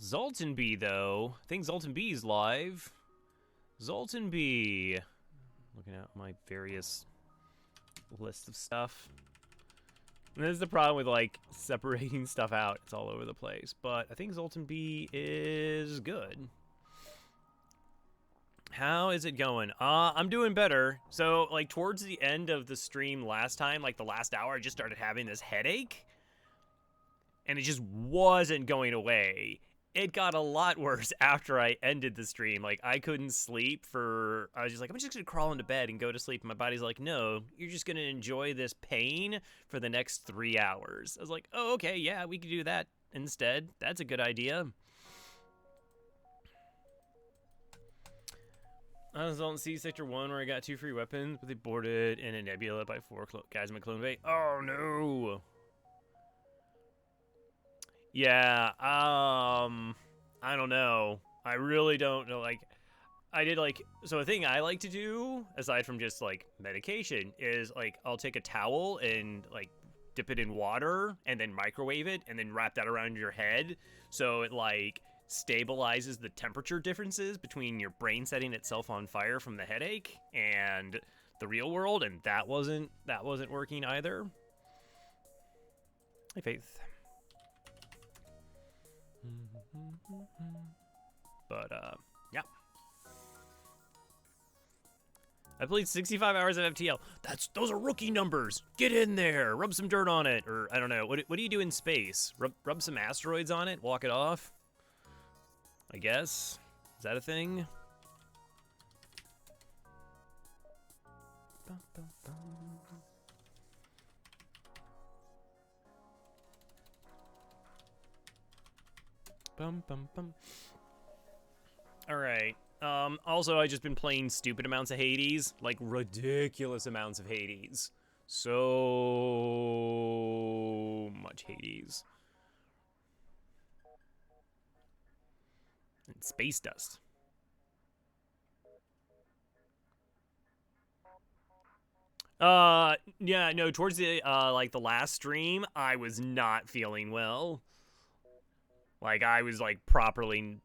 Zoltan B, though. I think Zoltan B is live. Zoltan B. Looking at my various lists of stuff. And this is the problem with, like, separating stuff out. It's all over the place. But I think Zoltan B is good. How is it going? I'm doing better. So, like, towards the end of the stream last time, like, the last hour, I just started having this headache. And it just wasn't going away. It got a lot worse after I ended the stream. Like, I couldn't sleep for... I was just like, I'm just going to crawl into bed and go to sleep. And my body's like, no, you're just going to enjoy this pain for the next 3 hours. I was like, oh, okay, yeah, we could do that instead. That's a good idea. I was on C Sector 1 where I got 2 free weapons, but they boarded in a nebula by 4 guys in my clone bay. Oh, no. Yeah, I don't know. I really don't know. Like, I did, like, so a thing I like to do, aside from just, like, medication, is, like, I'll take a towel and, like, dip it in water and then microwave it and then wrap that around your head so it, like, stabilizes the temperature differences between your brain setting itself on fire from the headache and the real world, and that wasn't working either. Hey, Faith. But yeah, I played 65 hours of FTL. Those are rookie numbers. Get in there, rub some dirt on it, or I don't know. What do you do in space? Rub some asteroids on it, walk it off, I guess. Is that a thing? Bum, bum, bum. All right. Also, I just been playing stupid amounts of Hades, like ridiculous amounts of Hades. So much Hades. And space dust. Yeah, no, towards the, like the last stream, I was not feeling well. Like, I was, like, properly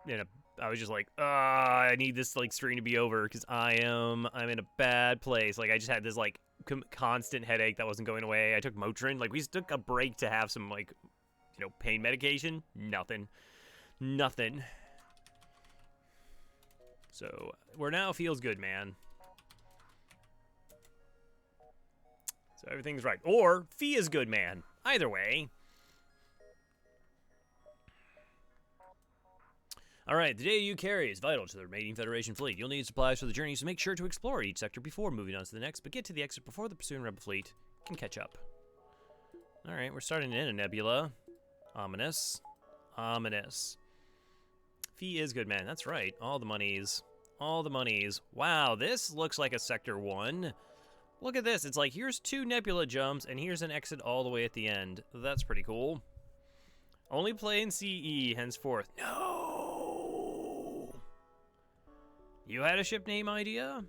I was just like, I need this, like, stream to be over because I'm in a bad place. Like, I just had this, like, constant headache that wasn't going away. I took Motrin. Like, we just took a break to have some, like, you know, pain medication. Nothing. So, we're now feels good, man. So, everything's right. Or, Fee is good, man. Either way. Alright, the data you carry is vital to the remaining Federation fleet. You'll need supplies for the journey, so make sure to explore each sector before moving on to the next, but get to the exit before the pursuing Rebel fleet can catch up. Alright, we're starting in a nebula. Ominous. Fee is good, man. That's right. All the monies. Wow, this looks like a Sector 1. Look at this. It's like, here's 2 nebula jumps, and here's an exit all the way at the end. That's pretty cool. Only play in CE henceforth. No! You had a ship name idea?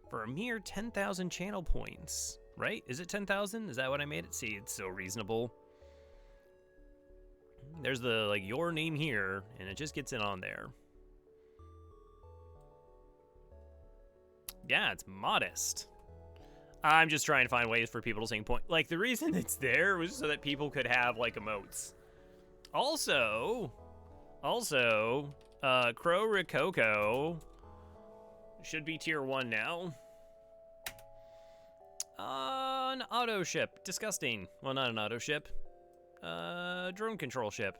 For a mere 10,000 channel points, right? Is it 10,000? Is that what I made it? See, it's so reasonable. There's the, like, your name here, and it just gets in on there. Yeah, it's modest. I'm just trying to find ways for people to sing point. Like, the reason it's there was so that people could have, like, emotes. Also, Crow Rococo should be tier 1 now. An auto ship. Disgusting. Well, not an auto ship. Drone control ship.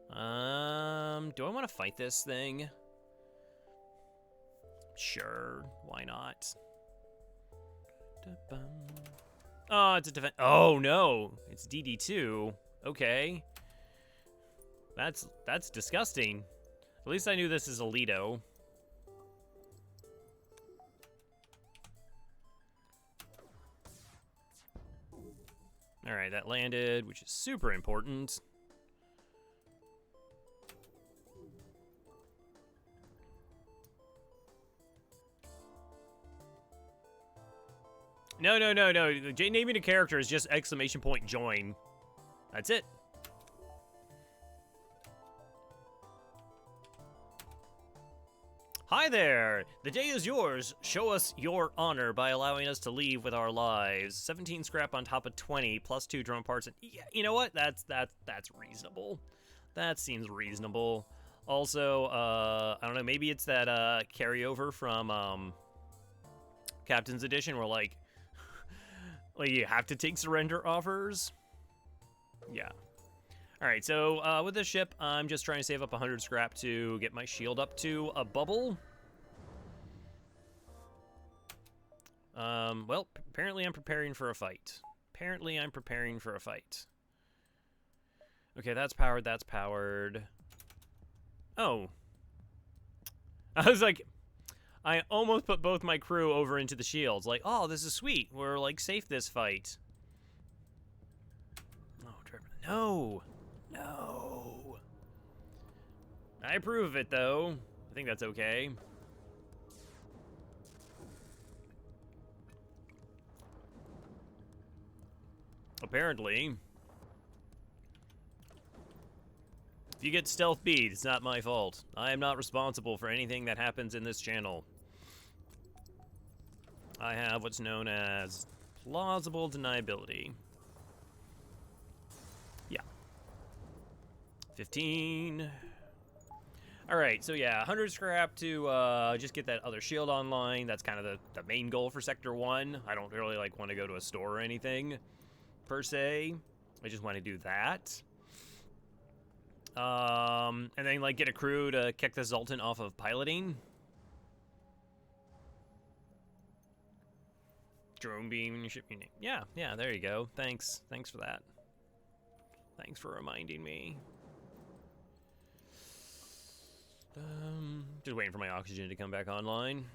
Do I want to fight this thing? Sure, why not? Oh, it's a defense. Oh no, it's DD2. Okay, that's disgusting. At least I knew this is Alito. All right, that landed, which is super important. No. Naming a character is just exclamation point join. That's it. Hi there! The day is yours. Show us your honor by allowing us to leave with our lives. 17 scrap on top of 20, plus 2 drone parts. And yeah, you know what? That's reasonable. That seems reasonable. Also, I don't know, maybe it's that carryover from Captain's Edition where like you have to take surrender offers. Yeah. Alright, so with this ship, I'm just trying to save up 100 scrap to get my shield up to a bubble. Well, apparently I'm preparing for a fight. Okay, that's powered, that's powered. Oh. I was like, I almost put both my crew over into the shields. Like, oh, this is sweet. We're, like, safe this fight. Oh, Trevor. No. No. I approve of it, though. I think that's okay. Apparently. If you get stealth beat, it's not my fault. I am not responsible for anything that happens in this channel. I have what's known as plausible deniability. Yeah. 15. Alright, so yeah, 100 scrap to just get that other shield online. That's kind of the main goal for Sector 1. I don't really like want to go to a store or anything, per se. I just want to do that. And then, like, get a crew to kick the Zoltan off of piloting. Drone beam and your ship unit. Yeah, there you go. Thanks for that. Thanks for reminding me. Just waiting for my oxygen to come back online.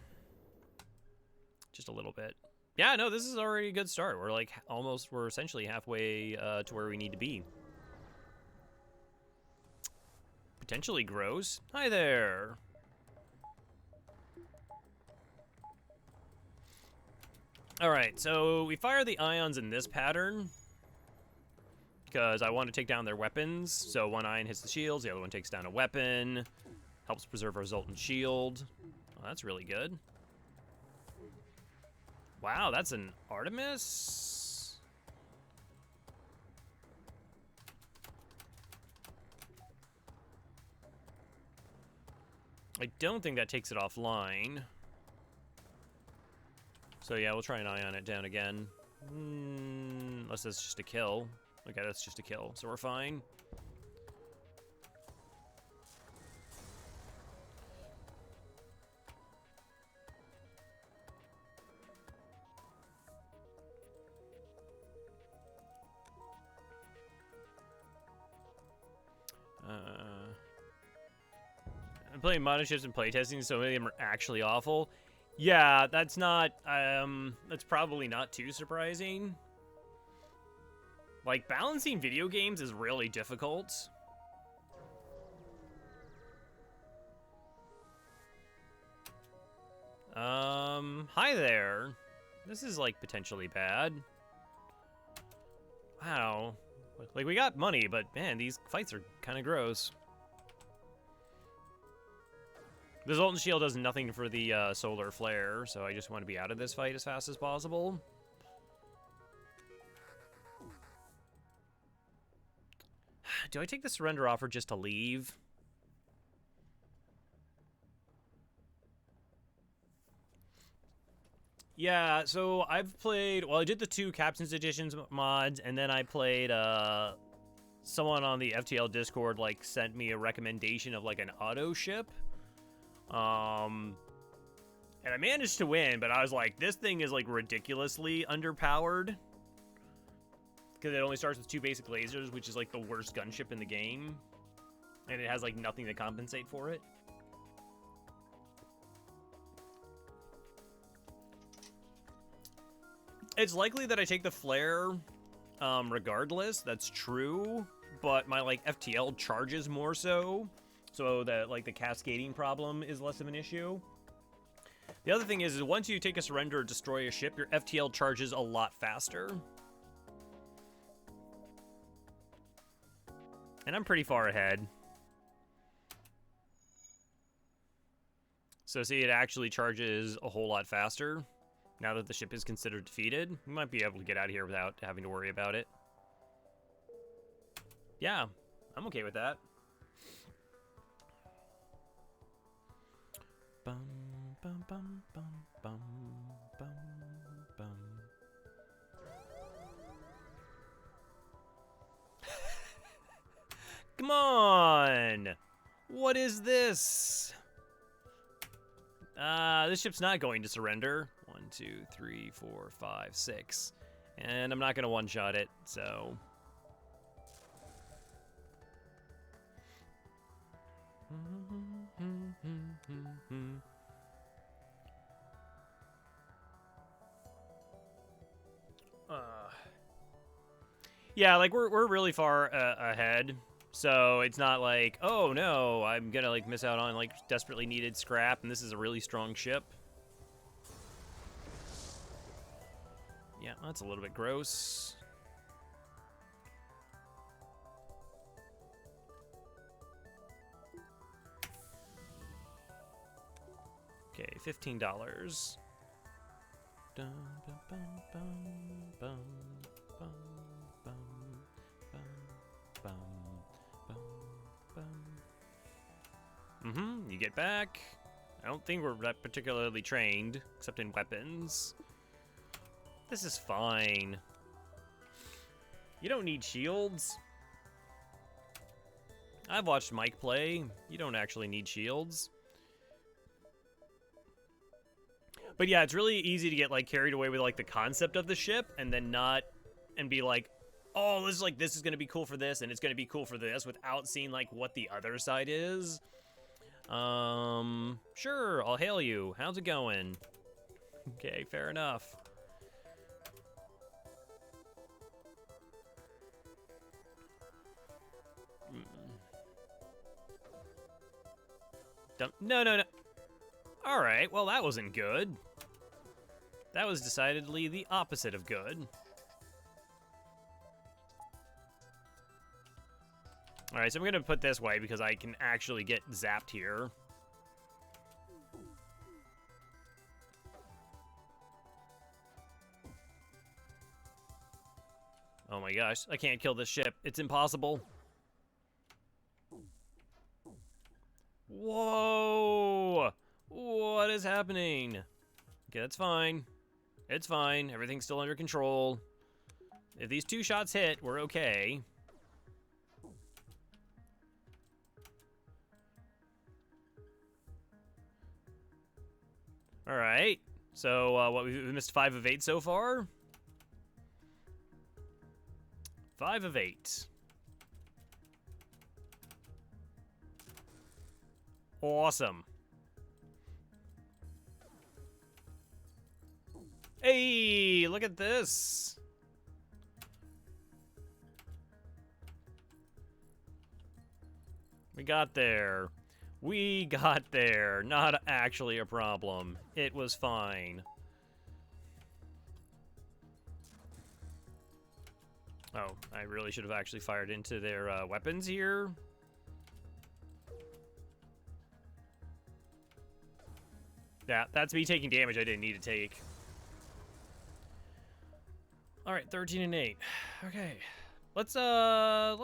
Just a little bit. Yeah, no, this is already a good start. We're, like, we're essentially halfway to where we need to be. Potentially gross. Hi there. Alright, so we fire the ions in this pattern because I want to take down their weapons. So one ion hits the shields, the other one takes down a weapon. Helps preserve our Zoltan shield. Oh, that's really good. Wow, that's an Artemis? I don't think that takes it offline. So yeah, we'll try and ion it down again. Unless that's just a kill. Okay, that's just a kill, so we're fine. I'm playing modern ships and playtesting, so many of them are actually awful. Yeah, that's not, that's probably not too surprising. Like, balancing video games is really difficult. Hi there. This is, like, potentially bad. Wow. Like, we got money, but, man, these fights are kind of gross. The Zoltan shield does nothing for the solar flare, so I just want to be out of this fight as fast as possible. Do I take the surrender offer just to leave? Yeah, so I've played, well, I did the 2 Captain's Editions mods, and then I played, someone on the FTL Discord, like, sent me a recommendation of, like, an auto ship. And I managed to win, but I was like, this thing is, like, ridiculously underpowered. Because it only starts with 2 basic lasers, which is, like, the worst gunship in the game. And it has, like, nothing to compensate for it. It's likely that I take the flare, regardless. That's true. But my, like, FTL charges more so that, like, the cascading problem is less of an issue. The other thing is once you take a surrender or destroy a ship, your FTL charges a lot faster. And I'm pretty far ahead. So see, it actually charges a whole lot faster. Now that the ship is considered defeated, we might be able to get out of here without having to worry about it. Yeah, I'm okay with that. Bum, bum, bum, bum, bum, bum, bum. Come on! What is this? This ship's not going to surrender. 1, 2, 3, 4, 5, 6. And I'm not going to one-shot it, so... Yeah, like, we're really far ahead. So it's not like, oh no, I'm gonna like miss out on like desperately needed scrap, and this is a really strong ship. Yeah, that's a little bit gross. Okay, $15. Dun, bum, bum, bum, bum, bum, bum, bum, bum. You get back. I don't think we're that particularly trained, except in weapons. This is fine. You don't need shields. I've watched Mike play. You don't actually need shields. But yeah, it's really easy to get like carried away with like the concept of the ship and then not, and be like, oh, this is gonna be cool for this, and it's gonna be cool for this, without seeing like what the other side is. Sure, I'll hail you. How's it going? Okay, fair enough. No. All right, well, that wasn't good. That was decidedly the opposite of good. All right, so I'm gonna put this way because I can actually get zapped here. Oh my gosh, I can't kill this ship. It's impossible. Whoa! What is happening? Okay, that's fine. It's fine. Everything's still under control. If these 2 shots hit, we're okay. All right. So, what, we missed 5 of 8 so far? 5 of 8. Awesome. Hey, look at this. We got there. We got there. Not actually a problem. It was fine. Oh, I really should have actually fired into their weapons here. Yeah, that's me taking damage I didn't need to take. All right, 13 and 8. Okay. Let's go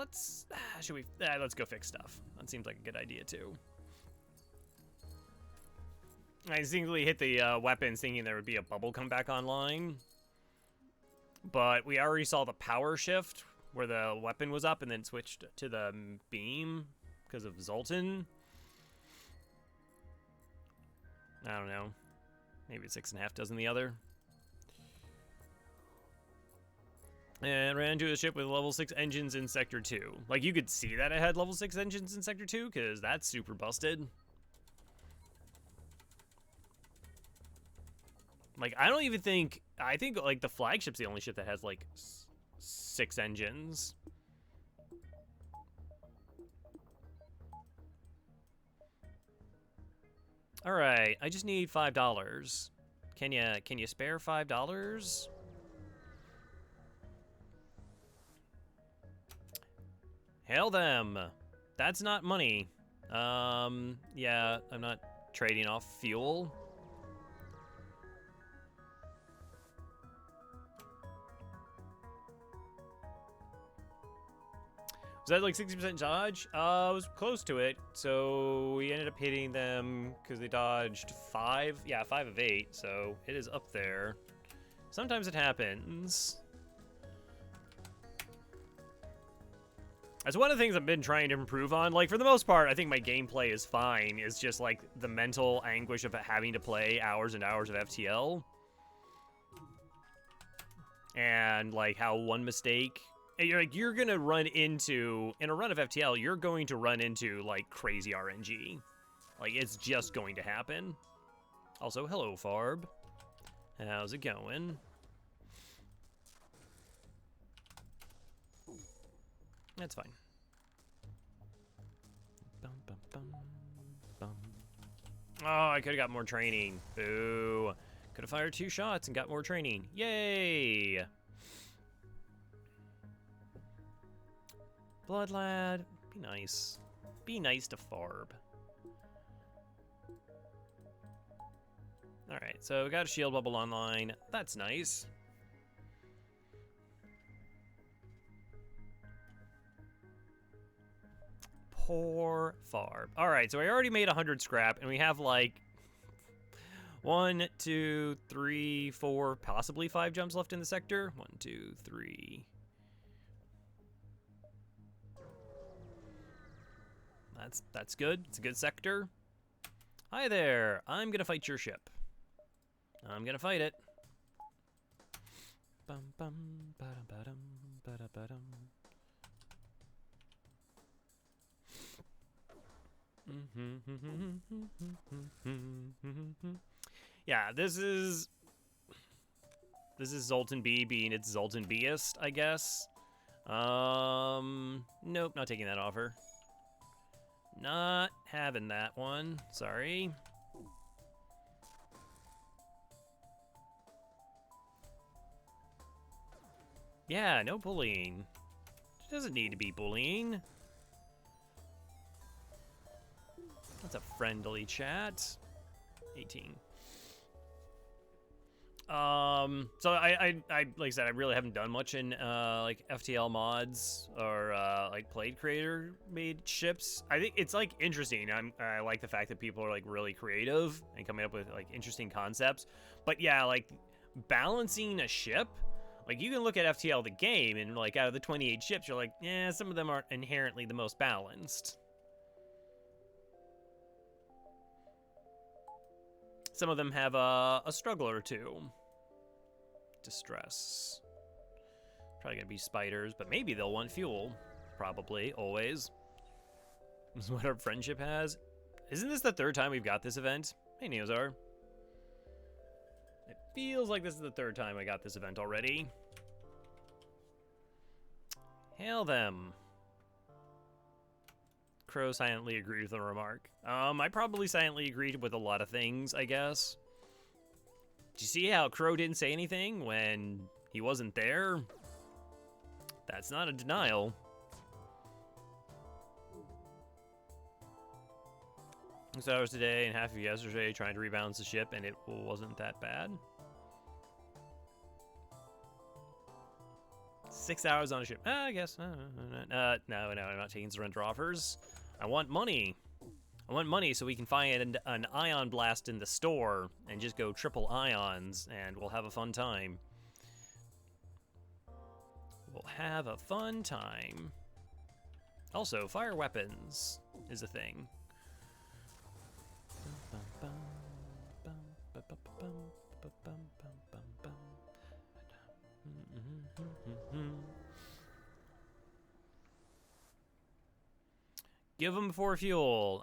fix stuff. That seems like a good idea too. I instinctively hit the weapons thinking there would be a bubble come back online. But we already saw the power shift where the weapon was up and then switched to the beam because of Zoltan. I don't know. Maybe it's 6.5 dozen the other. And ran into a ship with level 6 engines in Sector 2. Like, you could see that it had level 6 engines in Sector 2, because that's super busted. Like, I don't even think... I think, like, the flagship's the only ship that has, like, 6 engines. Alright, I just need $5. Can you spare $5? Hail them. That's not money. Yeah, I'm not trading off fuel. Was that like 60% dodge? I was close to it. So we ended up hitting them because they dodged 5. Yeah, 5 of 8. So it is up there. Sometimes it happens. That's one of the things I've been trying to improve on. Like, for the most part, I think my gameplay is fine. It's just, like, the mental anguish of having to play hours and hours of FTL. And, like, how one mistake... You're gonna run into... In a run of FTL, you're going to run into, like, crazy RNG. Like, it's just going to happen. Also, hello, Farb. How's it going? That's fine. Bum, bum, bum, bum. Oh, I could have got more training. Boo. Could have fired 2 shots and got more training. Yay! Blood lad. Be nice. Be nice to Farb. Alright, so we got a shield bubble online. That's nice. Poor Farb. Alright, so I already made 100 scrap, and we have like 1, 2, 3, 4, possibly 5 jumps left in the sector. 1, 2, 3. That's good. It's a good sector. Hi there. I'm gonna fight your ship. I'm gonna fight it. Bum bum ba-dum ba-dum ba-da ba-dum. Yeah, this is Zoltan B being its Zoltan B-est, I guess. Nope, not taking that offer. Not having that one. Sorry. Yeah, no bullying. It doesn't need to be bullying. That's a friendly chat. 18. So I like I said, I really haven't done much in like FTL mods or like Played Creator made ships. I think it's like interesting. I like the fact that people are like really creative and coming up with like interesting concepts. But yeah, like balancing a ship, like you can look at FTL the game and like out of the 28 ships, you're like, yeah, some of them aren't inherently the most balanced. Some of them have a struggle or two. Distress. Probably gonna be spiders, but maybe they'll want fuel. Probably, always. This is what our friendship has. Isn't this the 3rd time we've got this event? Hey, Neozar. It feels like this is the 3rd time I got this event already. Hail them. Crow silently agreed with the remark. I probably silently agreed with a lot of things, I guess. Did you see how Crow didn't say anything when he wasn't there? That's not a denial. 6 hours today and half of yesterday trying to rebalance the ship, and it wasn't that bad. 6 hours on a ship. I guess. No, I'm not taking surrender offers. I want money. I want money so we can find an ion blast in the store and just go triple ions, and we'll have a fun time. We'll have a fun time. Also, fire weapons is a thing. Give them 4 fuel.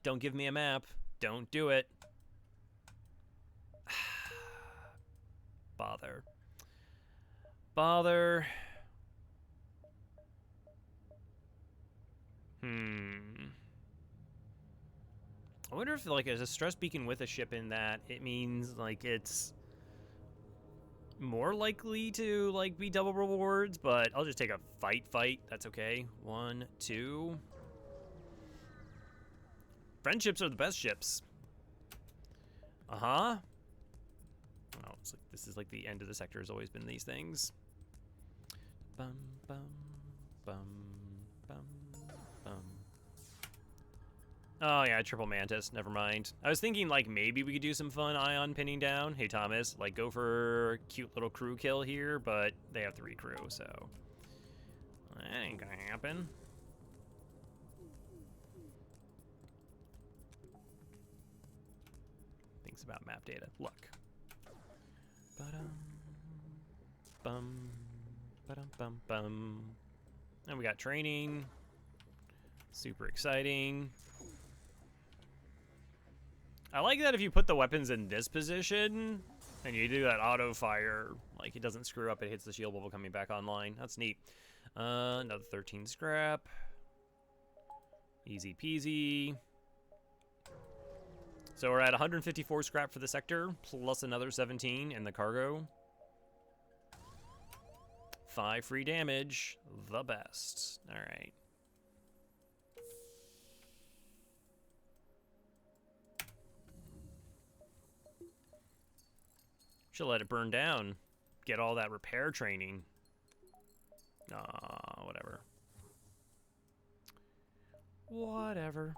Don't give me a map. Don't do it. Bother. Bother. I wonder if, like, as a stress beacon with a ship in that, it means, like, it's more likely to, like, be double rewards, but I'll just take a fight. That's okay. 1, 2. Friendships are the best ships. Uh-huh. Oh, it's like this is like the end of the sector has always been these things. Bum bum bum bum bum. Oh yeah, triple mantis. Never mind. I was thinking like maybe we could do some fun ion pinning down. Hey Thomas, like go for cute little crew kill here, but they have 3 crew, so that ain't gonna happen. Things about map data. Look. Bum, ba-dum, bum, bum. And we got training. Super exciting. I like that if you put the weapons in this position and you do that auto fire, like it doesn't screw up, it hits the shield bubble coming back online. That's neat. Another 13 scrap. Easy peasy. So we're at 154 scrap for the sector, plus another 17 in the cargo. 5 free damage, the best. All right. Should let it burn down. Get all that repair training. Whatever. Whatever.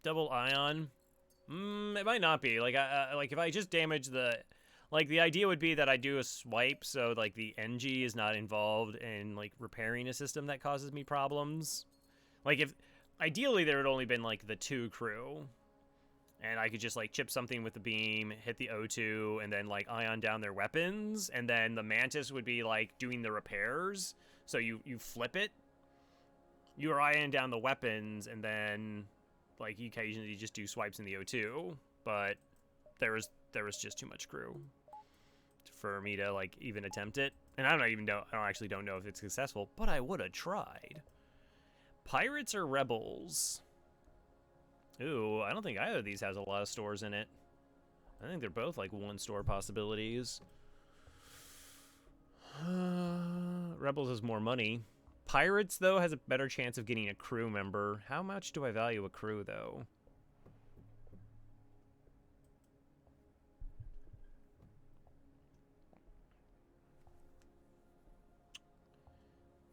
Double ion. It might not be. Like, like if I just damage the... Like, the idea would be that I do a swipe, so, like, the NG is not involved in, like, repairing a system that causes me problems. Like, if... Ideally, there would only been, like, the 2 crew. And I could just, like, chip something with the beam, hit the O2, and then, like, ion down their weapons. And then the Mantis would be, like, doing the repairs. So you flip it. You ion down the weapons, and then, like, you occasionally just do swipes in the O2. But there was just too much crew for me to, like, even attempt it. And I don't know if it's successful, but I would have tried. Pirates or rebels? Ooh, I don't think either of these has a lot of stores in it. I think they're both like 1-store possibilities. Rebels has more money. Pirates, though, has a better chance of getting a crew member. How much do I value a crew, though?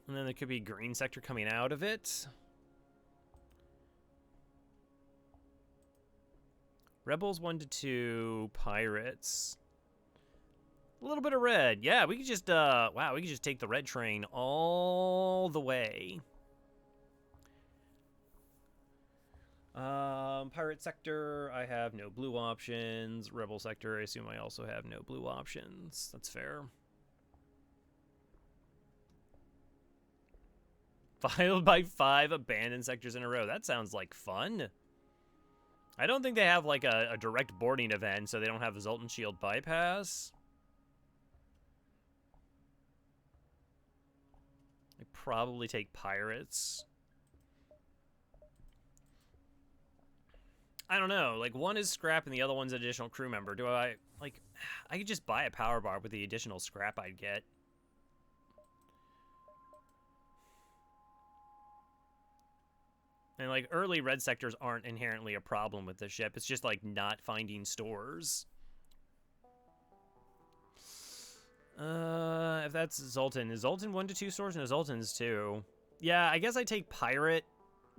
And then there could be green sector coming out of it. Rebels 1 to 2, pirates. A little bit of red. Yeah, we could just wow, we could just take the red train all the way. Pirate sector, I have no blue options. Rebel sector, I assume I also have no blue options. That's fair. Followed by 5 abandoned sectors in a row. That sounds like fun. I don't think they have like a direct boarding event, so they don't have a Zoltan Shield bypass. I probably take pirates. I don't know. Like, one is scrap and the other one's an additional crew member. Do I, like, I could just buy a power bar with the additional scrap I'd get. And, like, early red sectors aren't inherently a problem with the ship. It's just, like, not finding stores. If that's Zoltan. Is Zoltan 1 to 2 stores? No, Zoltan's 2. Yeah, I guess I take pirate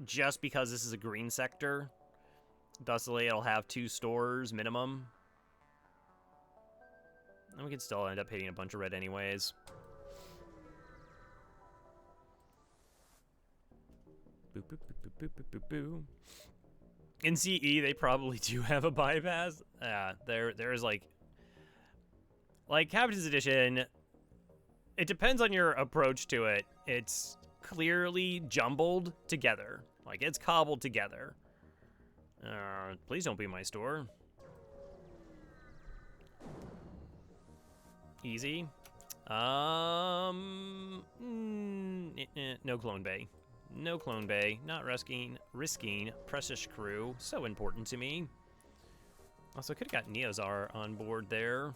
just because this is a green sector. Thusly, it'll have 2 stores minimum. And we can still end up hitting a bunch of red anyways. Boop, boop, boop, boop, boop, boop, boop. In CE, they probably do have a bypass. There is like Captain's Edition. It depends on your approach to it. It's clearly jumbled together. Like, it's cobbled together. Please don't be my store. Easy. No clone bay. No clone bay. Not risking precious crew. So important to me. Also, could have got Neozar on board there.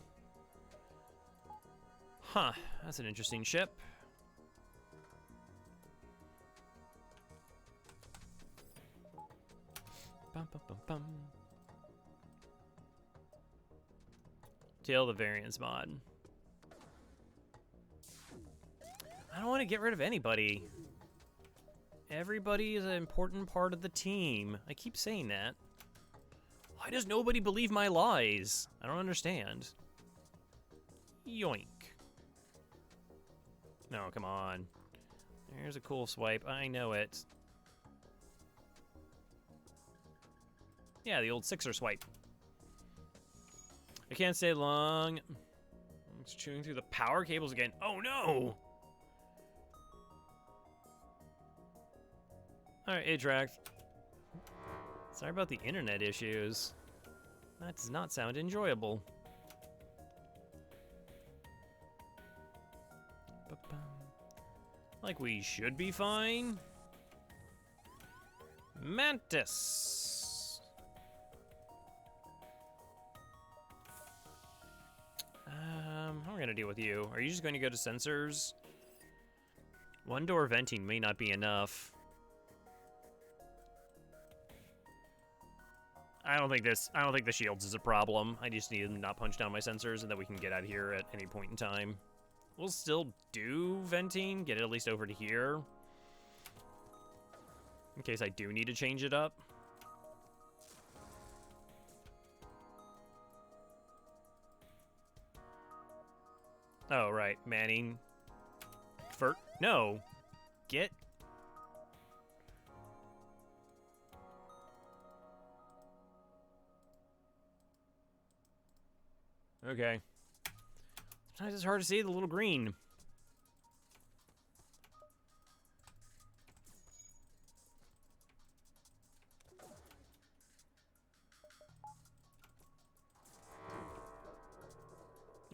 Huh. That's an interesting ship. Bum, bum, bum, bum. Tail the variance mod. I don't want to get rid of anybody. Everybody is an important part of the team. I keep saying that. Why does nobody believe my lies? I don't understand. Yoink. No, come on. There's a cool swipe. I know it. Yeah, the old sixer swipe. I can't stay long. It's chewing through the power cables again. Oh no! Alright, Atrax. Sorry about the internet issues. That does not sound enjoyable. Like we should be fine. Mantis. How am I gonna deal with you? Are you just going to go to sensors? One door venting may not be enough. I don't think the shields is a problem. I just need them to not punch down my sensors and that we can get out of here at any point in time. We'll still do venting, get it at least over to here. In case I do need to change it up. Oh, right, Manning. No. Get. Okay. Sometimes it's hard to see the little green.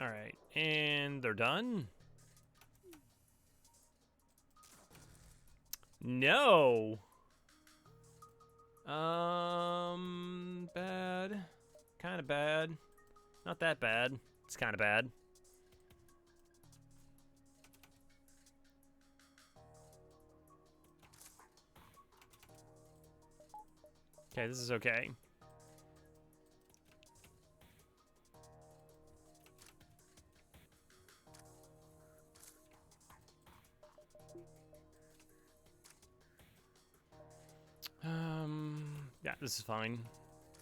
All right, and they're done? No. Bad. Kind of bad. Not that bad. It's kind of bad. Okay, this is okay. Yeah, this is fine.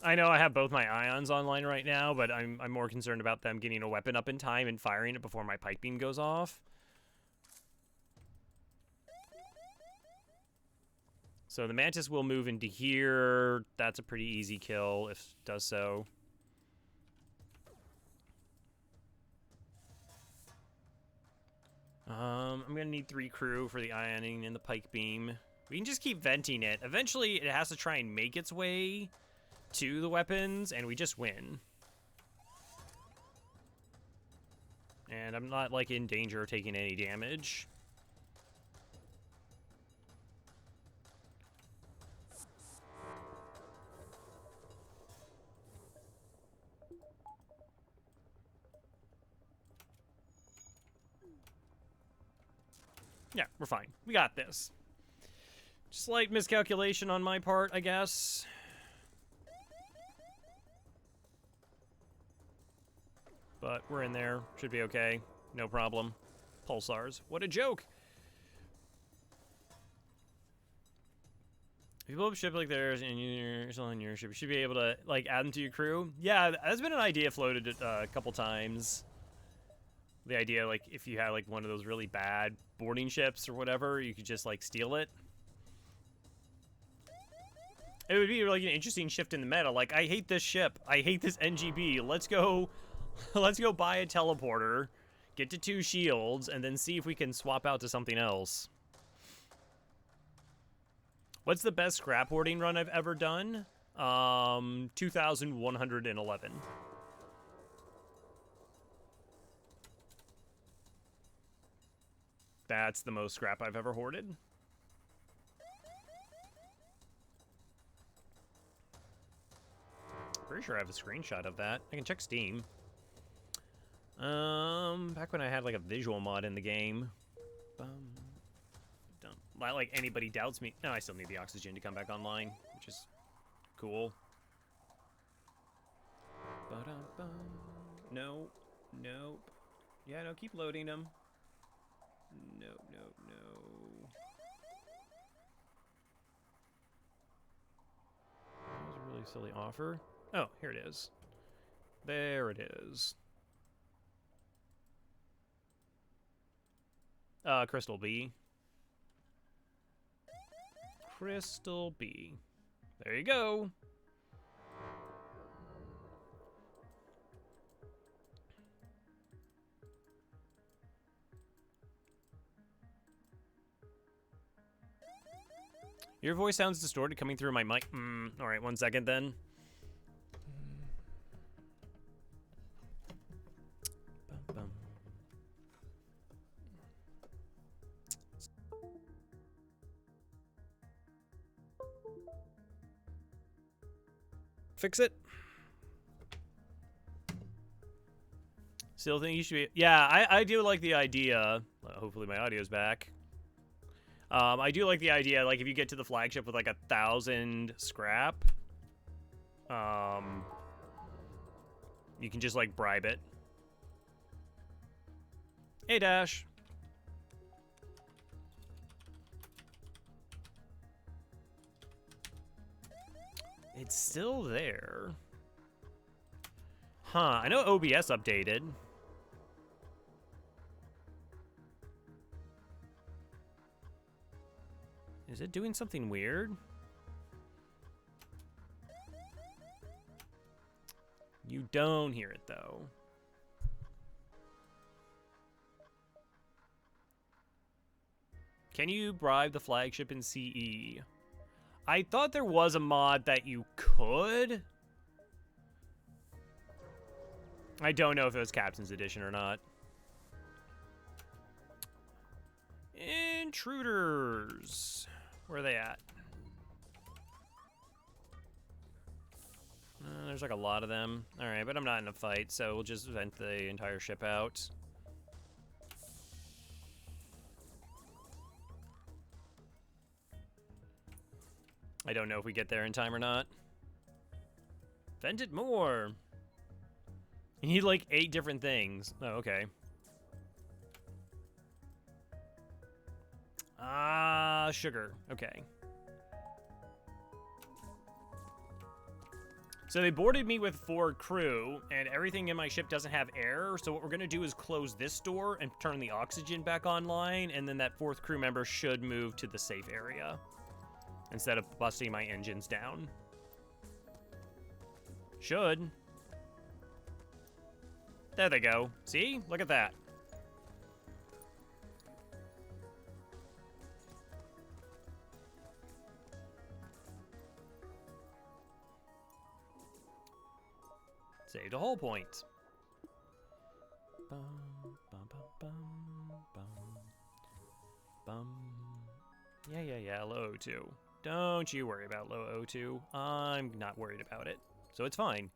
I know I have both my ions online right now, but I'm more concerned about them getting a weapon up in time and firing it before my pike beam goes off. So the Mantis will move into here. That's a pretty easy kill if it does so. I'm gonna need 3 crew for the ioning and the pike beam. We can just keep venting it. Eventually, it has to try and make its way to the weapons, and we just win. And I'm not, like, in danger of taking any damage. Yeah, we're fine. We got this. Slight miscalculation on my part, I guess. But we're in there. Should be okay. No problem. Pulsars. What a joke! If you blow up a ship like theirs and you're still on your ship, you should be able to, like, add them to your crew. Yeah, that's been an idea floated a couple times. The idea, like, if you had, like, one of those really bad boarding ships or whatever, you could just, like, steal it. It would be, like, an interesting shift in the meta. Like, I hate this ship. I hate this NGB. Let's go... Let's go buy a teleporter, get to 2 shields, and then see if we can swap out to something else. What's the best scrap hoarding run I've ever done? 2,111. That's the most scrap I've ever hoarded. Pretty sure I have a screenshot of that. I can check Steam. Back when I had, like, a visual mod in the game. Not like anybody doubts me. No, I still need the oxygen to come back online, which is cool. No. Nope. Yeah, no, keep loading them. No. That was a really silly offer. Oh, here it is. There it is. Crystal B. Crystal B. There you go. Your voice sounds distorted coming through my mic. Alright, 1 second then. Fix it. Still think you should be... Yeah, I do like the idea. Hopefully my audio's back. I do like the idea, like, if you get to the flagship with, like, 1,000 scrap, you can just, like, bribe it. Hey, Dash. It's still there. Huh, I know OBS updated. Is it doing something weird? You don't hear it, though. Can you bribe the flagship in CE? I thought there was a mod that you could. I don't know if it was Captain's Edition or not. Intruders. Where are they at? There's like a lot of them. Alright, but I'm not in a fight, so we'll just vent the entire ship out. I don't know if we get there in time or not. Vent it more. You need like 8 different things. Oh, okay. Sugar. Okay. So they boarded me with 4 crew, and everything in my ship doesn't have air, so what we're gonna do is close this door and turn the oxygen back online, and then that 4th crew member should move to the safe area instead of busting my engines down. Should. There they go. See? Look at that. Saved a whole point. Bum, bum, bum, bum, bum. Yeah, low O2. Don't you worry about low O2. I'm not worried about it. So it's fine.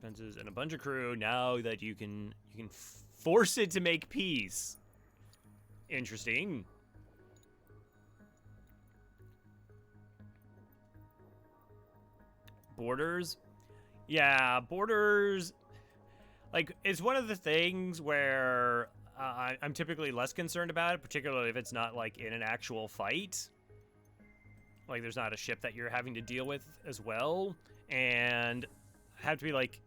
Fences and a bunch of crew. Now that you can force it to make peace. Interesting. Borders. Yeah, borders. Like, it's one of the things where I'm typically less concerned about it, particularly if it's not, like, in an actual fight. Like, there's not a ship that you're having to deal with as well. And have to be, like...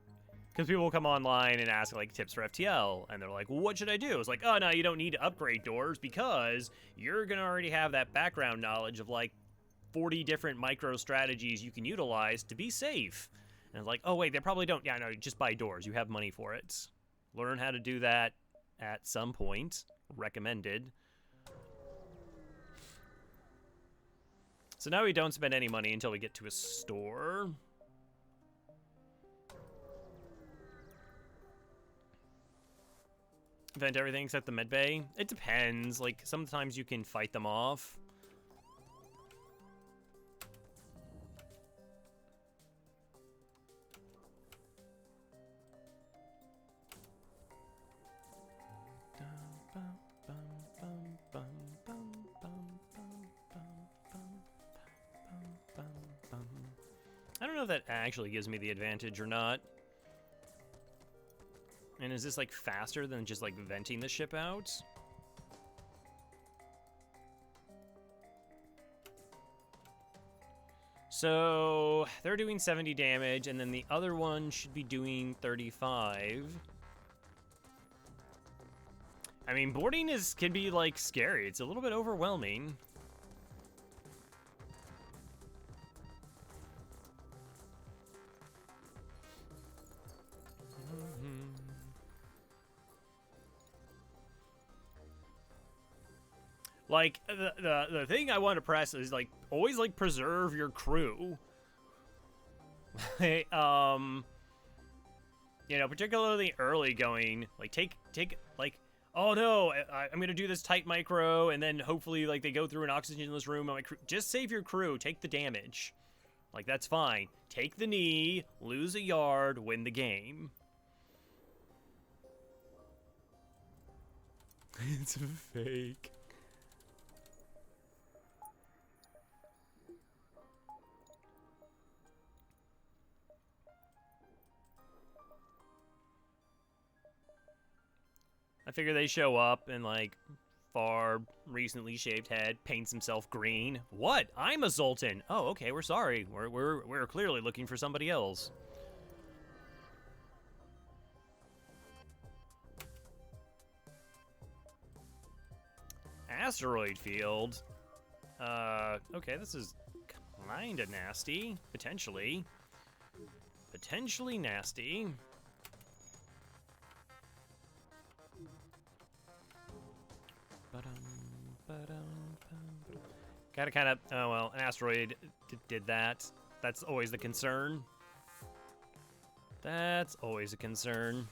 Because people will come online and ask, like, tips for FTL. And they're like, well, what should I do? It's like, oh, no, you don't need to upgrade doors because you're going to already have that background knowledge of, like, 40 different micro strategies you can utilize to be safe. And it's like, oh, wait, they probably don't. Yeah, no, just buy doors. You have money for it. Learn how to do that at some point. Recommended. So now we don't spend any money until we get to a store. Vent everything except the medbay. It depends. Like, sometimes you can fight them off. know if that actually gives me the advantage or not. And is this, like, faster than just, like, venting the ship out? So, they're doing 70 damage, and then the other one should be doing 35. I mean, boarding can be, like, scary. It's a little bit overwhelming. Like, the thing I want to press is, like, always, like, preserve your crew. You know, particularly early going, like, take, like, oh no, I'm gonna do this tight micro, and then hopefully, like, they go through an oxygenless room, and my crew, just save your crew, take the damage. Like, that's fine. Take the knee, lose a yard, win the game. It's fake. I figure they show up and, like, Farb, recently shaved head, paints himself green. What? I'm a Zoltan. Oh, okay, we're sorry. We're clearly looking for somebody else. Asteroid field. Okay, this is kinda nasty. Potentially. Potentially nasty. Gotta kind of, oh well, an asteroid did that. That's always the concern. That's always a concern.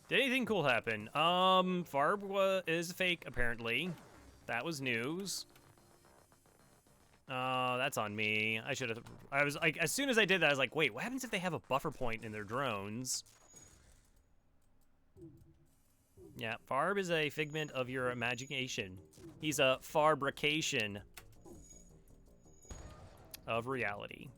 Did anything cool happen? Farb is fake, apparently. That was news. That's on me. I should have. I was like, as soon as I did that, I was like, wait, what happens if they have a buffer point in their drones? Yeah, Farb is a figment of your imagination. He's a fabrication of reality.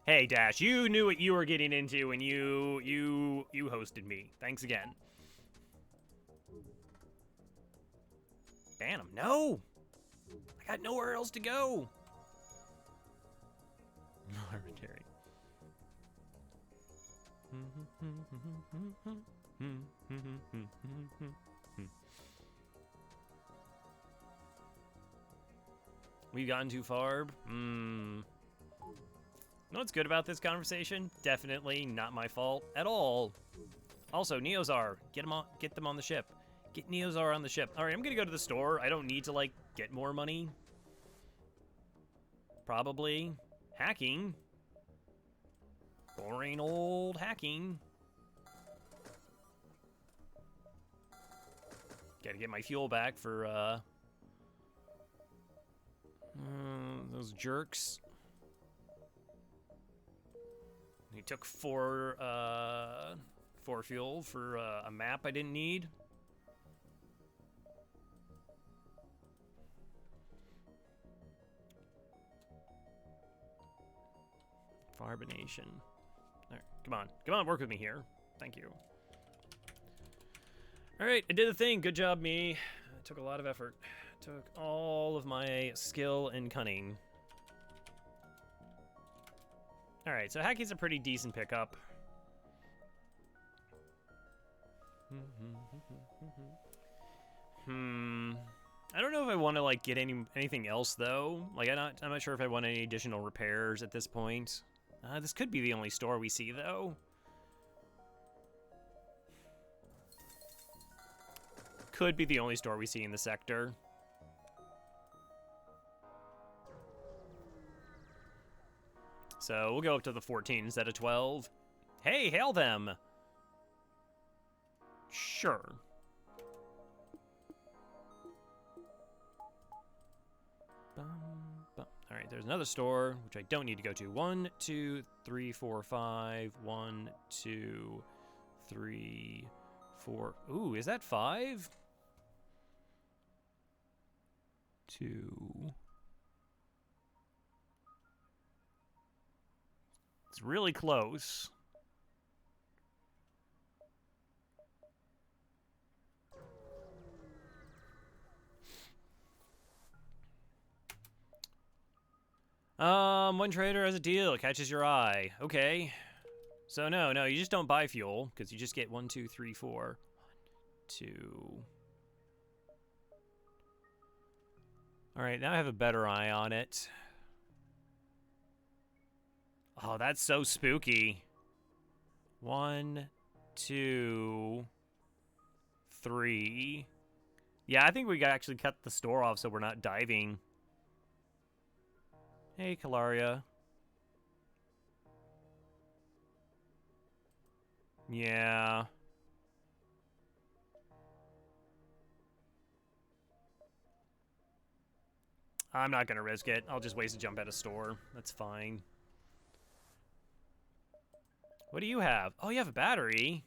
Hey, Dash, you knew what you were getting into, and you hosted me. Thanks again. Ban him. No! I got nowhere else to go. Arbitrary. We've gotten too far. You know what's good about this conversation? Definitely not my fault at all. Also, Neozar, get them on the ship. Get Neozar on the ship. All right, I'm gonna go to the store. I don't need to, like, get more money. Probably. Hacking. Boring old hacking. Gotta get my fuel back for, those jerks. He took four fuel for a map I didn't need. Farbination. All right, come on, work with me here. Thank you. All right, I did the thing. Good job, me. It took a lot of effort. It took all of my skill and cunning. All right, so hacking's a pretty decent pickup. I don't know if I want to, like, get anything else though. Like, I'm not sure if I want any additional repairs at this point. This could be the only store we see though. Could be the only store we see in the sector. So we'll go up to the 14 instead of 12. Hey, hail them! Sure. All right, there's another store, which I don't need to go to. 1, 2, 3, 4, 5. 1, 2, 3, 4. Ooh, is that 5? 2. It's really close. One trader has a deal. It catches your eye. Okay. So no, you just don't buy fuel, because you just get 1, 2, 3, 4. 1, 2. Alright, now I have a better eye on it. Oh, that's so spooky. 1, 2, 3. Yeah, I think we gotta actually cut the store off so we're not diving. Hey, Kalaria. Yeah. I'm not gonna risk it. I'll just waste a jump at a store. That's fine. What do you have? Oh, you have a battery.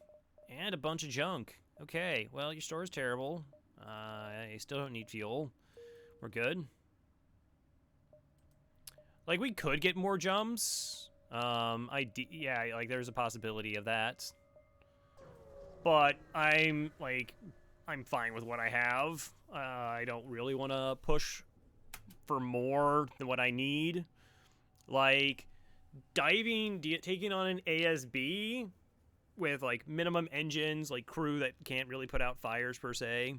And a bunch of junk. Okay, well, your store is terrible. You still don't need fuel. We're good. Like, we could get more jumps. Yeah, like, there's a possibility of that. But I'm fine with what I have. I don't really want to push for more than what I need. Like, taking on an ASB with, like, minimum engines, like, crew that can't really put out fires, per se.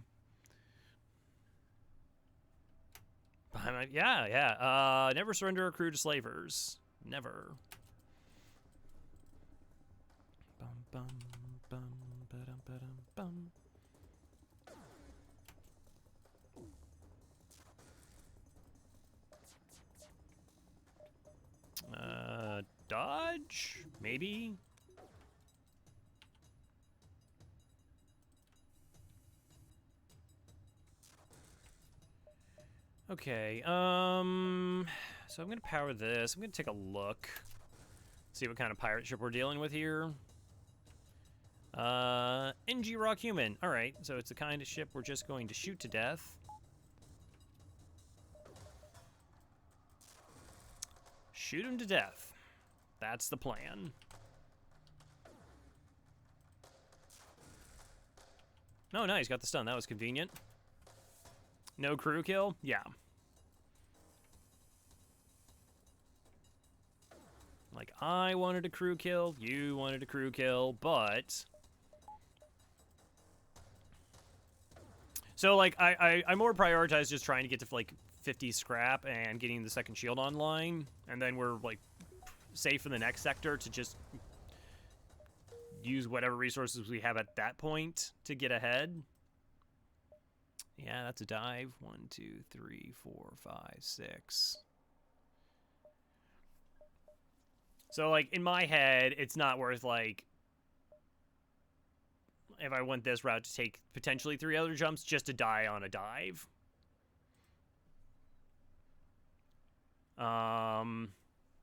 Yeah. Never surrender a crew to slavers. Never. Bum, bum, bum, ba-dum, ba-dum, bum. Dodge? Maybe? Okay, so I'm gonna power this. I'm gonna take a look. See what kind of pirate ship we're dealing with here. NG Rock Human. Alright, so it's the kind of ship we're just going to shoot to death. Shoot him to death. That's the plan. Oh, nice, got the stun. That was convenient. No crew kill? Yeah. Like, I wanted a crew kill, you wanted a crew kill, but... So, like, I more prioritize just trying to get to, like, 50 scrap and getting the second shield online, and then we're, like, safe in the next sector to just use whatever resources we have at that point to get ahead. Yeah, that's a dive. 1, 2, 3, 4, 5, 6. So, like, in my head, it's not worth, like, if I went this route to take potentially 3 other jumps just to die on a dive. Because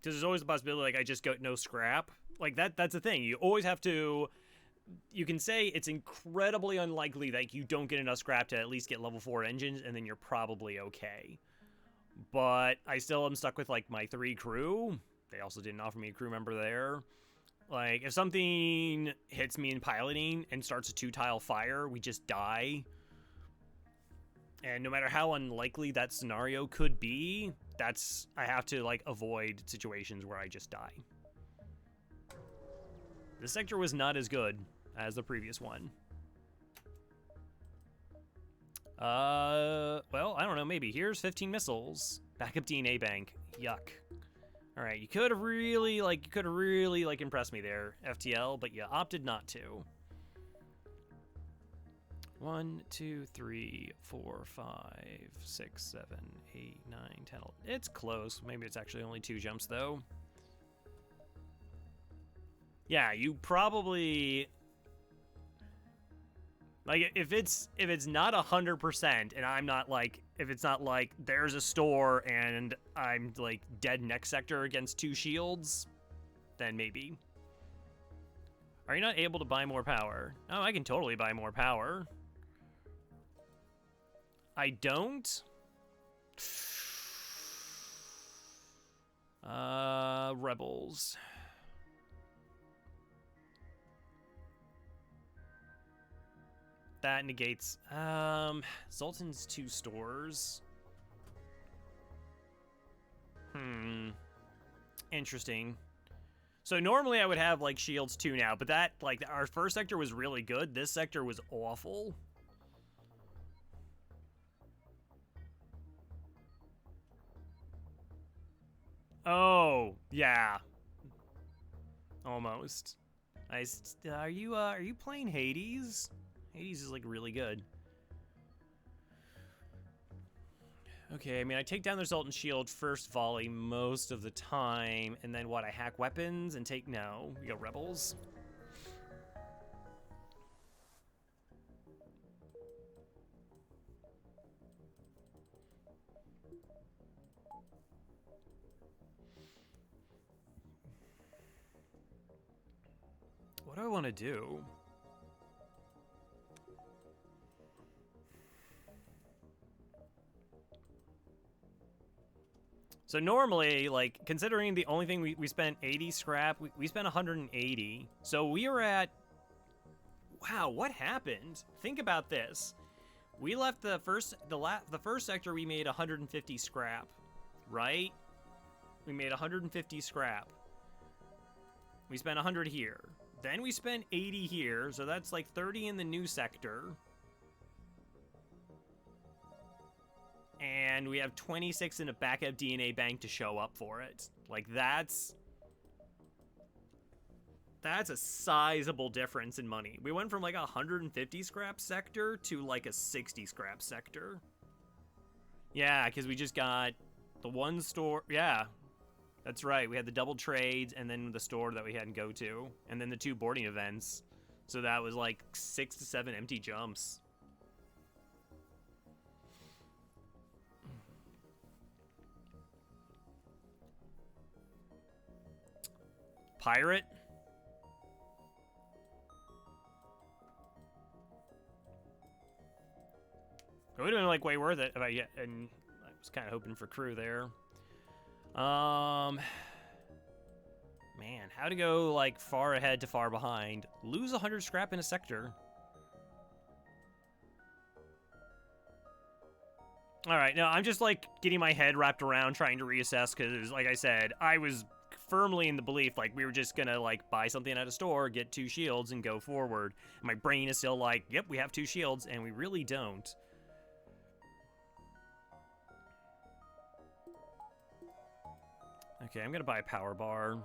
there's always the possibility, like, I just got no scrap. Like, that's the thing. You always have to... You can say it's incredibly unlikely that you don't get enough scrap to at least get level 4 engines, and then you're probably okay. But I still am stuck with, like, my 3 crew. They also didn't offer me a crew member there. Like, if something hits me in piloting and starts a 2-tile fire, we just die. And no matter how unlikely that scenario could be, I have to, like, avoid situations where I just die. This sector was not as good as the previous one. Well, I don't know, maybe. Here's 15 missiles. Backup DNA bank. Yuck. Alright, you could have really, impressed me there, FTL, but you opted not to. 1, 2, 3, 4, 5, 6, 7, 8, 9, 10. It's close. Maybe it's actually only 2 jumps, though. Yeah, you probably... Like, if it's not 100% and I'm not, like, if it's not like there's a store and I'm like dead next sector against 2 shields, then maybe. Are you not able to buy more power? Oh, I can totally buy more power. I don't. Rebels. That negates, Zoltan's 2 stores. Interesting. So normally I would have, like, shields 2 now, but that, like, our first sector was really good. This sector was awful. Oh, yeah. Almost. Are you playing Hades? Hades is, like, really good. Okay, I mean, I take down the Zoltan shield first volley most of the time, and then what, I hack weapons and take... No, we got rebels. What do I want to do? So normally, like, considering the only thing we spent 80 scrap, we spent 180. So we were at... Wow, what happened? Think about this. We left the first sector, we made 150 scrap, right? We made 150 scrap. We spent 100 here. Then we spent 80 here, so that's like 30 in the new sector. And we have 26 in a backup DNA bank to show up for it. Like, that's a sizable difference in money. We went from like a 150 scrap sector to like a 60 scrap sector. Yeah, because we just got the one store. Yeah, that's right. We had the double trades and then the store that we hadn't go to. And then the 2 boarding events. So that was like 6 to 7 empty jumps. Pirate? It would have been like way worth it if and I was kind of hoping for crew there. Man, how to go like far ahead to far behind. Lose 100 scrap in a sector. All right, no, I'm just like getting my head wrapped around trying to reassess because, like I said, I was firmly in the belief like we were just gonna like buy something at a store, get 2 shields, and go forward. And my brain is still like, yep, we have 2 shields, and we really don't. Okay, I'm gonna buy a power bar.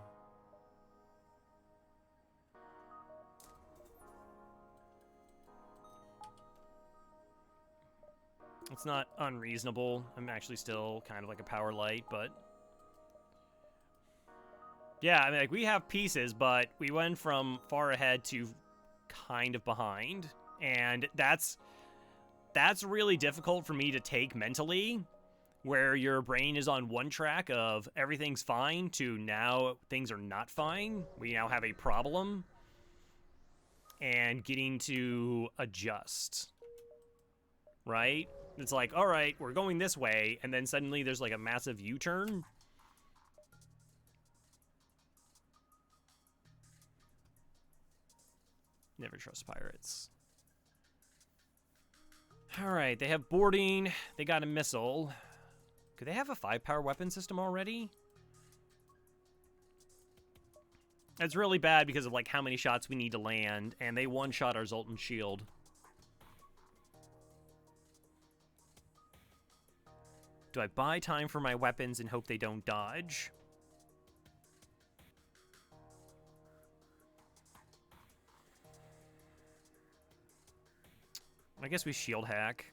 It's not unreasonable. I'm actually still kind of like a power light, but... Yeah, I mean, like, we have pieces, but we went from far ahead to kind of behind. And that's really difficult for me to take mentally, where your brain is on one track of everything's fine to now things are not fine. We now have a problem. And getting to adjust. Right? It's like, all right, we're going this way, and then suddenly there's like a massive U-turn. Never trust pirates. All right, they have boarding. They got a missile. Could they have a 5-power weapon system already? That's really bad because of like how many shots we need to land, and they one-shot our Zoltan shield. Do I buy time for my weapons and hope they don't dodge? I guess we shield hack.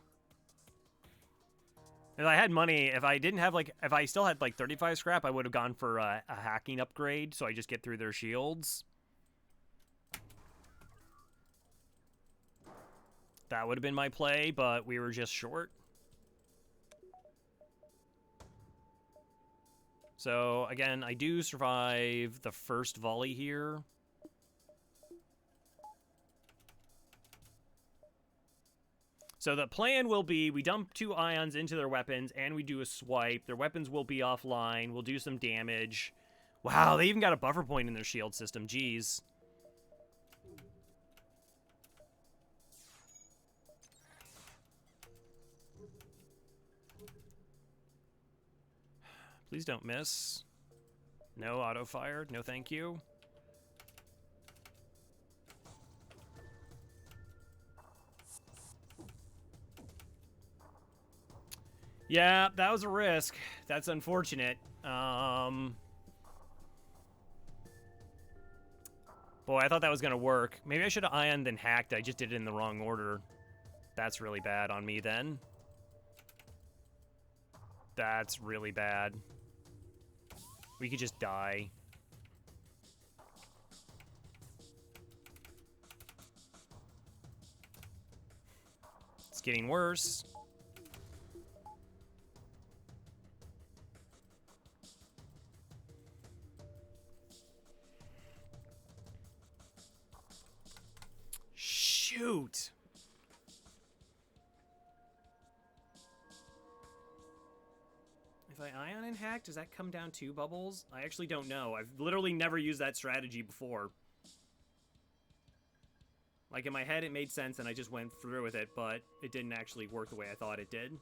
If I had money, if I didn't have like, if I still had like 35 scrap, I would have gone for a hacking upgrade so I just get through their shields. That would have been my play, but we were just short. So, again, I do survive the first volley here. So the plan will be we dump 2 ions into their weapons and we do a swipe. Their weapons will be offline. We'll do some damage. Wow, they even got a buffer point in their shield system. Jeez. Please don't miss. No auto-fire. No thank you. Yeah, that was a risk. That's unfortunate. Boy, I thought that was going to work. Maybe I should have ioned then hacked. I just did it in the wrong order. That's really bad on me then. That's really bad. We could just die. It's getting worse. Shoot. If I ion and hack, does that come down 2 bubbles? I actually don't know. I've literally never used that strategy before. Like, in my head, it made sense, and I just went through with it, but it didn't actually work the way I thought it did.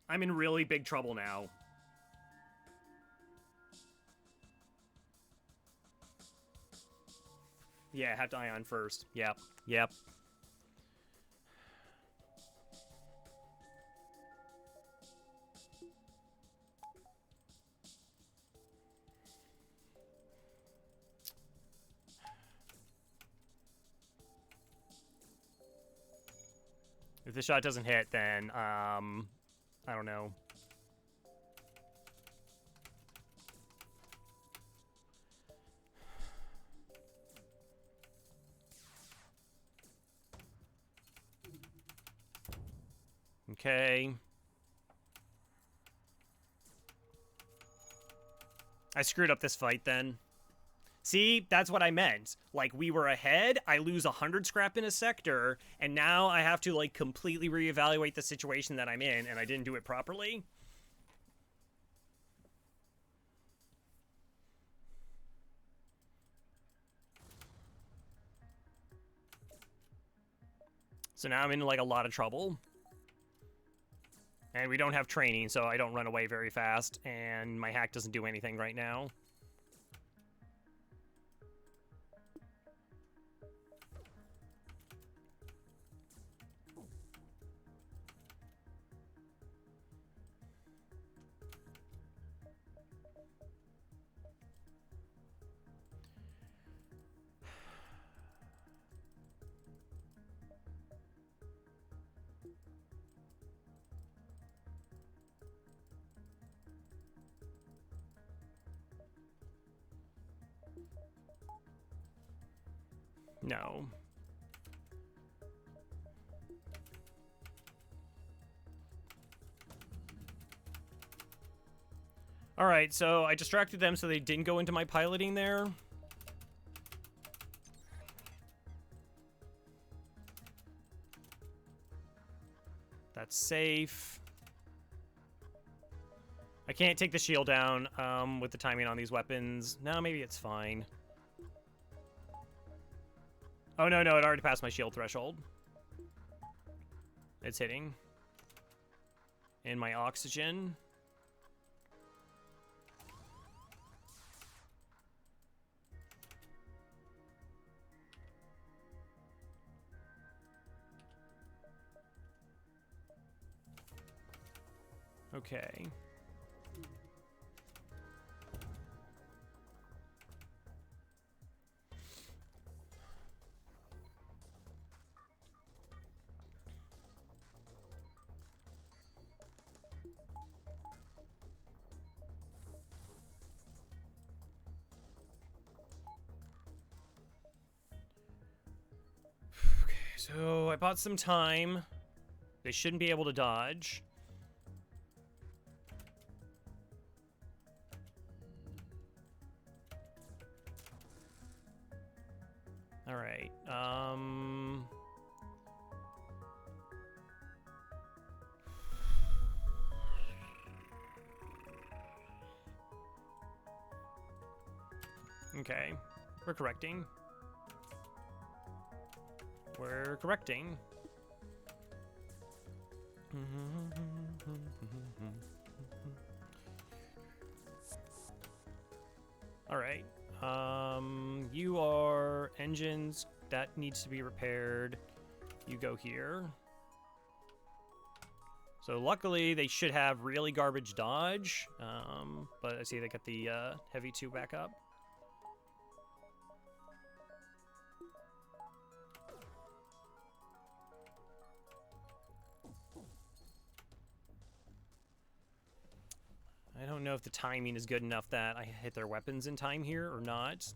I'm in really big trouble now. Yeah, I have to ion first. Yep. Yep. If the shot doesn't hit, then, I don't know. Okay. I screwed up this fight then. See, that's what I meant. Like, we were ahead, I lose 100 scrap in a sector, and now I have to, like, completely reevaluate the situation that I'm in, and I didn't do it properly. So now I'm in, like, a lot of trouble. And we don't have training, so I don't run away very fast, and my hack doesn't do anything right now. No. Alright, so I distracted them so they didn't go into my piloting there. That's safe. I can't take the shield down with the timing on these weapons. No, maybe it's fine. Oh, no, it already passed my shield threshold. It's hitting. And my oxygen. Okay. So I bought some time. They shouldn't be able to dodge. All right. Okay. We're correcting. We're correcting. All right. You are engines. That needs to be repaired. You go here. So luckily, they should have really garbage dodge. But I see they got the heavy 2 back up. I don't know if the timing is good enough that I hit their weapons in time here or not.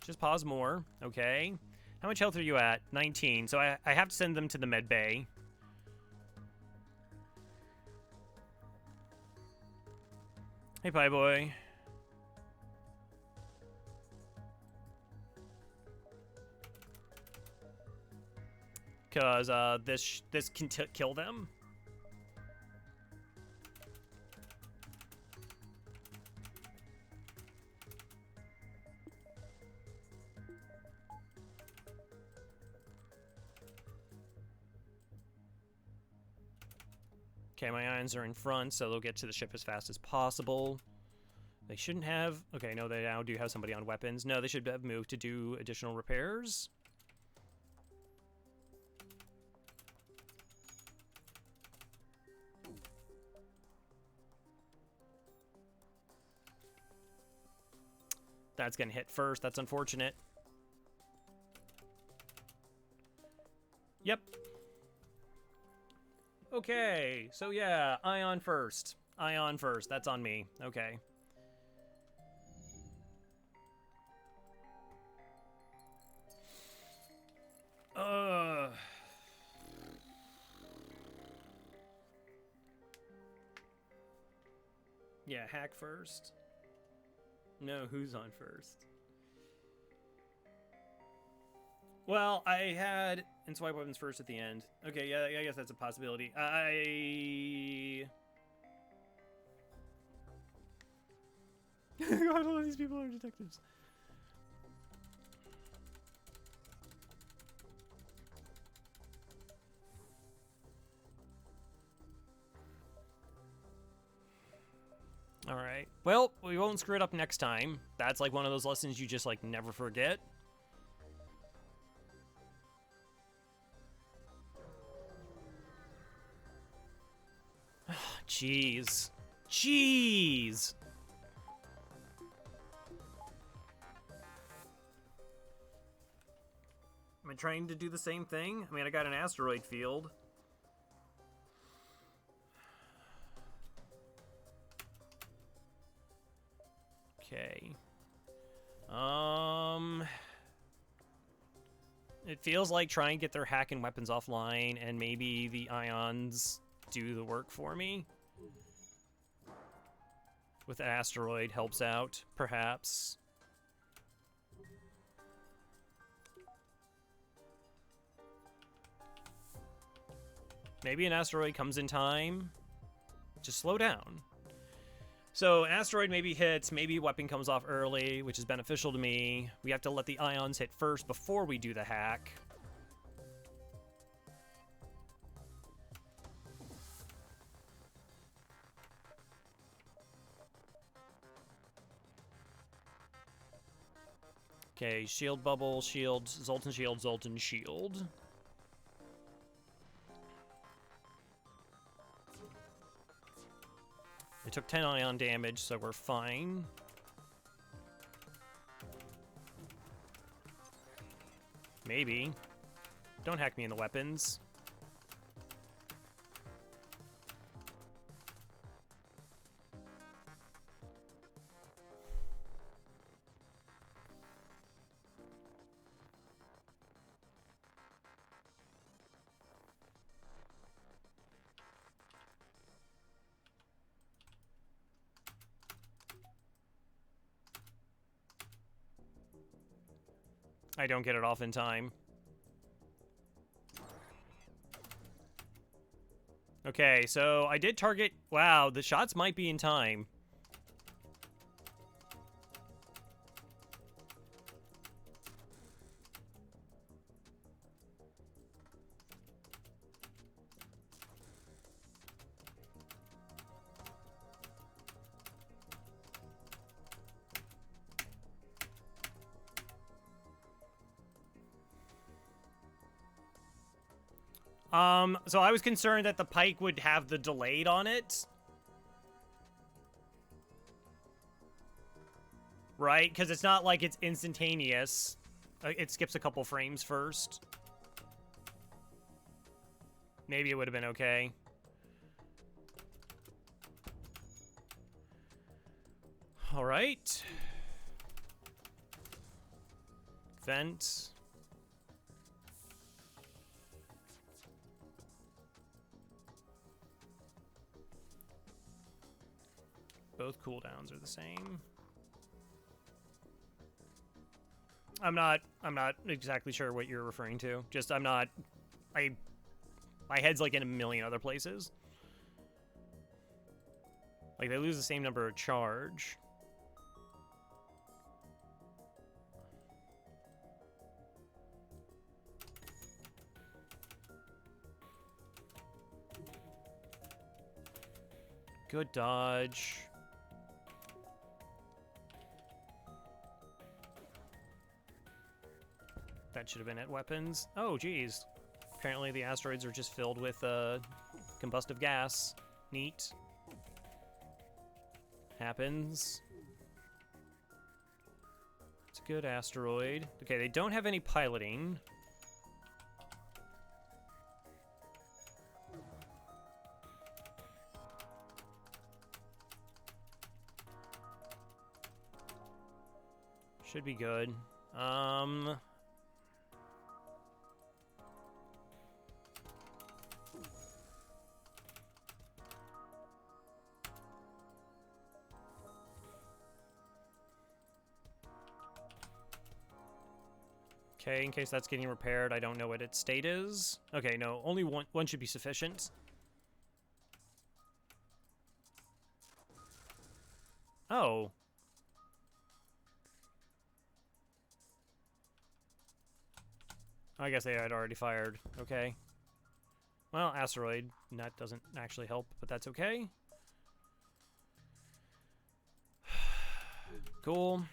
Just pause more. Okay. How much health are you at? 19. So I have to send them to the med bay. Hey, Pie Boy. Because this can kill them. Okay, my ions are in front, so they'll get to the ship as fast as possible. They shouldn't have... Okay, no, they now do have somebody on weapons. No, they should have moved to do additional repairs. That's gonna hit first. That's unfortunate. Yep. Okay, so yeah, ion first. Ion first. That's on me. Okay. Yeah, hack first. No, who's on first? Well, I had and swipe weapons first at the end. Okay, yeah, I guess that's a possibility. God, all of these people are detectives. All right. Well, we won't screw it up next time. That's like one of those lessons you just like never forget. Jeez. Jeez. Am I trying to do the same thing? I mean, I got an asteroid field. Okay. It feels like trying to get their hack and weapons offline, and maybe the ions do the work for me. With an asteroid helps out, perhaps. Maybe an asteroid comes in time. Just slow down. So asteroid maybe hits, maybe weapon comes off early, which is beneficial to me. We have to let the ions hit first before we do the hack. Okay, shield bubble, shield, Zoltan shield, Zoltan shield. They took 10 ion damage, so we're fine. Maybe. Don't hack me in the weapons. I don't get it off in time. Okay, so I did target... Wow, the shots might be in time. So I was concerned that the pike would have the delayed on it. Right? Because it's not like it's instantaneous. It skips a couple frames first. Maybe it would have been okay. All right. Vent. Both cooldowns are the same. I'm not exactly sure what you're referring to. Just my head's like in a million other places. Like they lose the same number of charge. Good dodge. That should have been at weapons. Oh, geez. Apparently the asteroids are just filled with combustive gas. Neat. Happens. It's a good asteroid. Okay, they don't have any piloting. Should be good. Okay, in case that's getting repaired, I don't know what its state is. Okay, no, only one should be sufficient. Oh. I guess they had already fired. Okay. Well, asteroid. That doesn't actually help, but that's okay. Cool.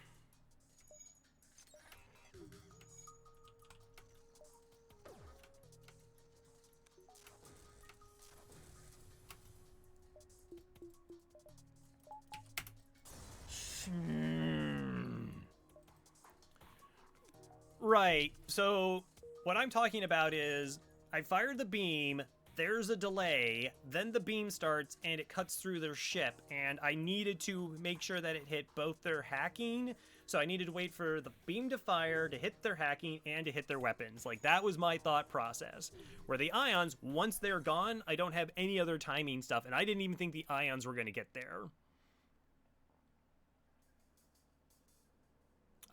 Right. So what I'm talking about is I fired the beam, there's a delay, then the beam starts and it cuts through their ship, and I needed to make sure that it hit both their hacking, so I needed to wait for the beam to fire, to hit their hacking, and to hit their weapons. Like, that was my thought process. Where the ions, once they're gone, I don't have any other timing stuff, and I didn't even think the ions were going to get there.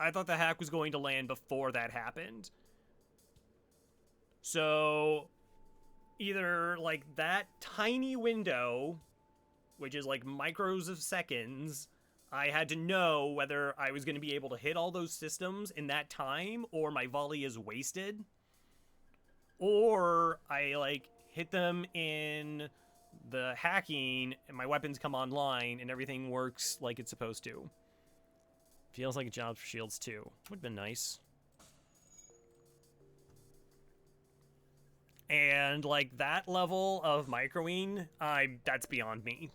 I thought the hack was going to land before that happened. So either like that tiny window, which is like micros of seconds, I had to know whether I was going to be able to hit all those systems in that time, or my volley is wasted, or I like hit them in the hacking and my weapons come online and everything works like it's supposed to. Feels like a job for shields too. Would've been nice. And like that level of microing, that's beyond me.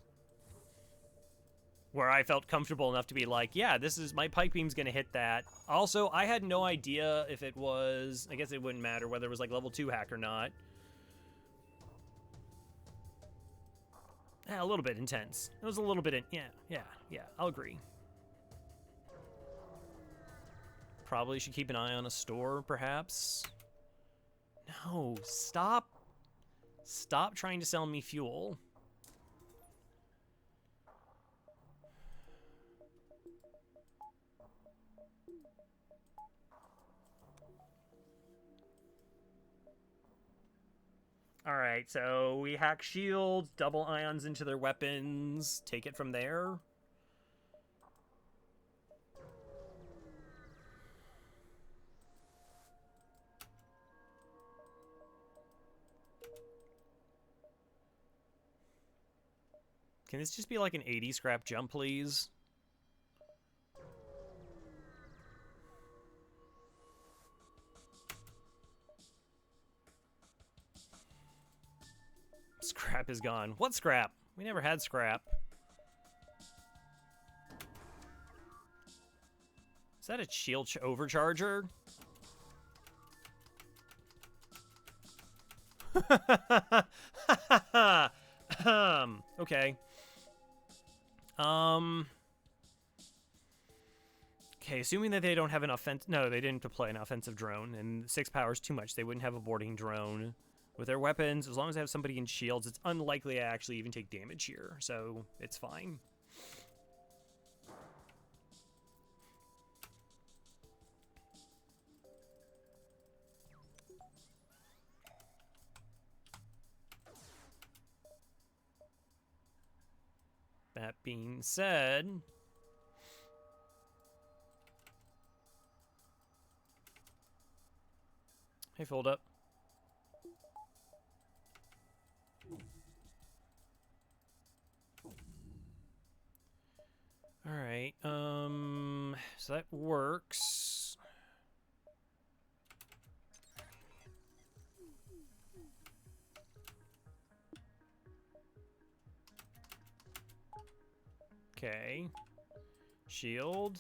Where I felt comfortable enough to be like, yeah, this is, my pike beam's gonna hit that. Also, I had no idea if it was, I guess it wouldn't matter whether it was like level 2 hack or not. Yeah, a little bit intense. It was a little bit, yeah, I'll agree. Probably should keep an eye on a store, perhaps. No, stop. Stop trying to sell me fuel. All right, so we hack shields, double ions into their weapons, take it from there. Can this just be like an 80 scrap jump, please? Scrap is gone. What scrap? We never had scrap. Is that a shield overcharger? Okay. Okay, assuming that they don't have an no, they didn't deploy an offensive drone, and 6 power is too much. They wouldn't have a boarding drone. With their weapons, as long as they have somebody in shields, it's unlikely I actually even take damage here, so it's fine. That being said, hey, fold up. All right, so that works. Okay. Shield.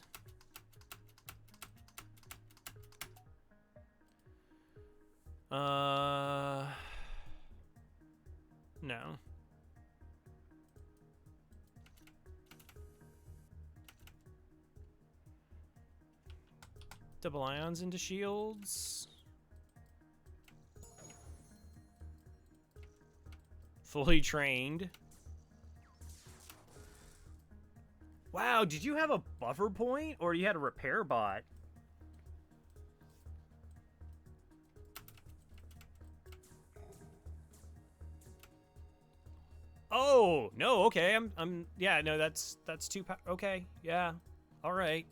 No. Double ions into shields. Fully trained. Wow, did you have a buffer point or you had a repair bot? Oh, no, okay. Yeah, no, that's too okay. Yeah. All right.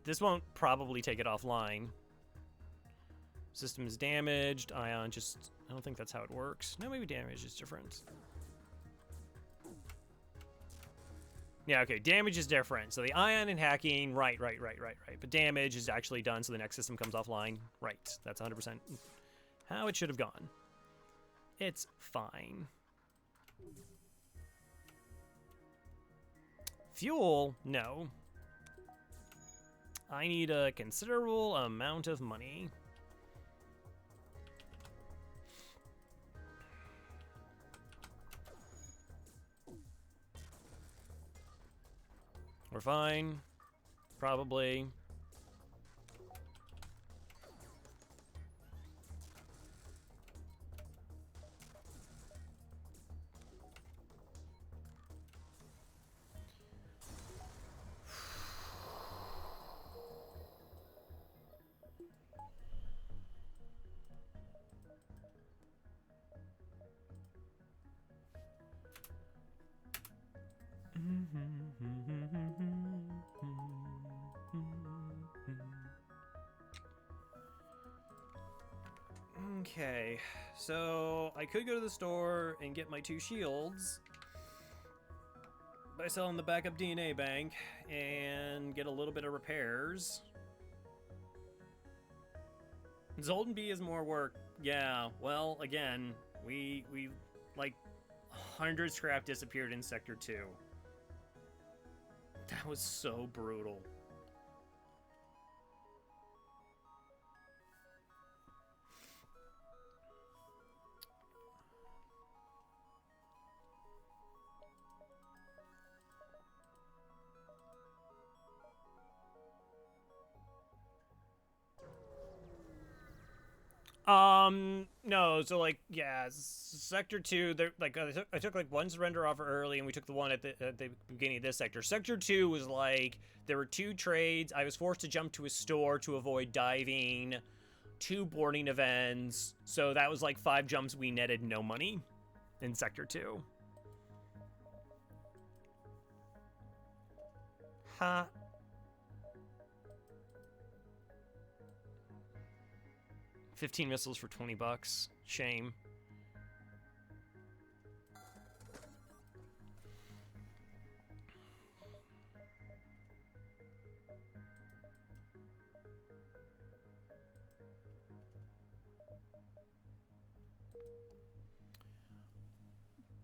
This won't probably take it offline. System is damaged. Ion just... I don't think that's how it works. No, maybe damage is different. Yeah, okay. Damage is different. So the ion and hacking, right. But damage is actually done, so the next system comes offline. Right. That's 100% how it should have gone. It's fine. Fuel? No. I need a considerable amount of money. We're fine. Probably. Okay, so I could go to the store and get my 2 shields by selling the backup DNA bank and get a little bit of repairs. Zoltan B is more work. Yeah, well, again, we like 100 scrap disappeared in Sector 2. That was so brutal. No, so like, yeah, Sector 2, there, like, I took like one surrender offer early, and we took the one at the beginning of this sector. Sector 2 was like, there were 2 trades, I was forced to jump to a store to avoid diving, 2 boarding events, so that was like 5 jumps we netted no money in Sector 2. Ha. Huh. 15 missiles for 20 bucks. Shame.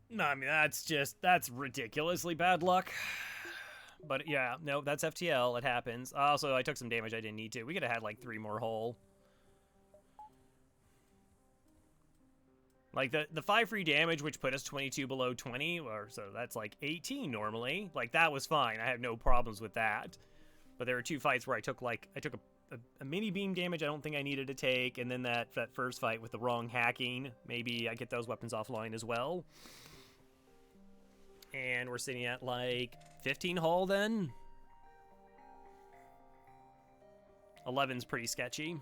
No, I mean, that's ridiculously bad luck. But yeah, no, that's FTL. It happens. Also, I took some damage I didn't need to. We could have had like 3 more whole. Like, the 5 free damage, which put us 22 below 20, or so that's like 18 normally. Like, that was fine. I have no problems with that. But there were 2 fights where I took a mini beam damage I don't think I needed to take, and then that first fight with the wrong hacking. Maybe I get those weapons offline as well. And we're sitting at like 15 hull then. 11's pretty sketchy.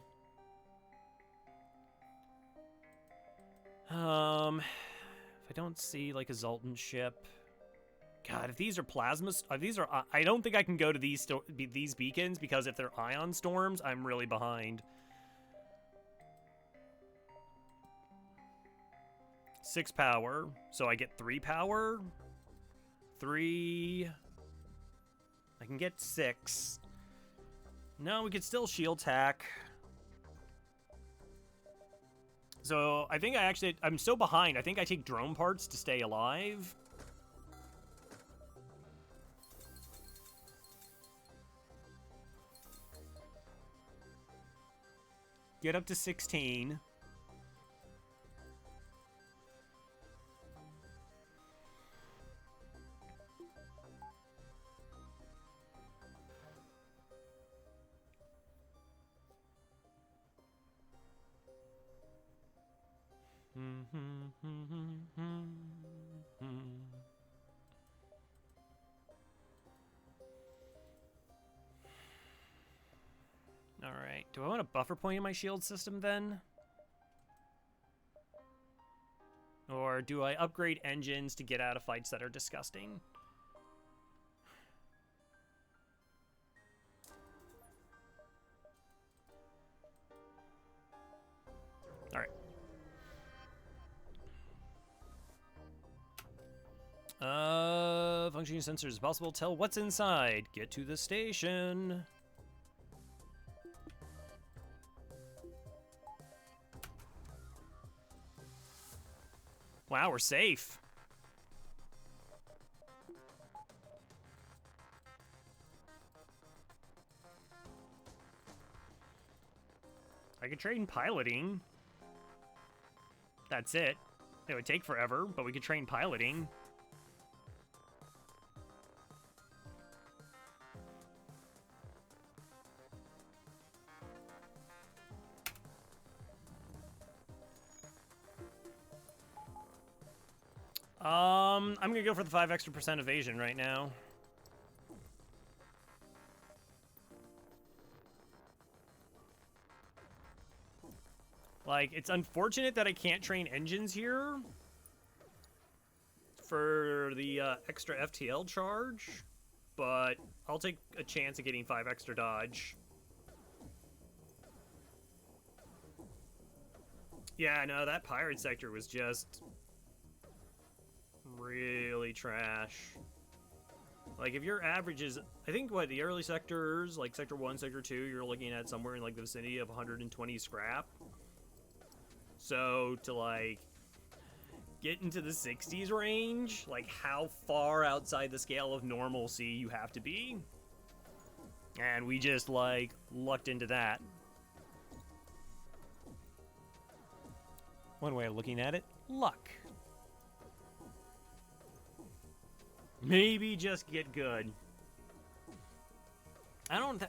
If I don't see like a Zoltan ship. God, if these are plasmas, I don't think I can go to these beacons, because if they're ion storms, I'm really behind. 6 power, so I get 3 power. 3. I can get 6. No, we could still shield tack. So I think I'm so behind. I think I take drone parts to stay alive. Get up to 16. Alright, do I want a buffer point in my shield system then? Or do I upgrade engines to get out of fights that are disgusting? Alright. Functioning sensors is possible. Tell what's inside. Get to the station. Wow, we're safe. I could train piloting. That's it. It would take forever, but we could train piloting. I'm gonna go for the 5% extra evasion right now. Like, it's unfortunate that I can't train engines here for the extra FTL charge, but I'll take a chance of getting 5 extra dodge. Yeah, no, that pirate sector was just really trash. Like, if your average is, I think, what, the early sectors, like Sector 1, Sector 2, you're looking at somewhere in, like, the vicinity of 120 scrap. So, to, like, get into the 60s range, like, how far outside the scale of normalcy you have to be. And we just, like, lucked into that. One way of looking at it, luck. Maybe just get good. I don't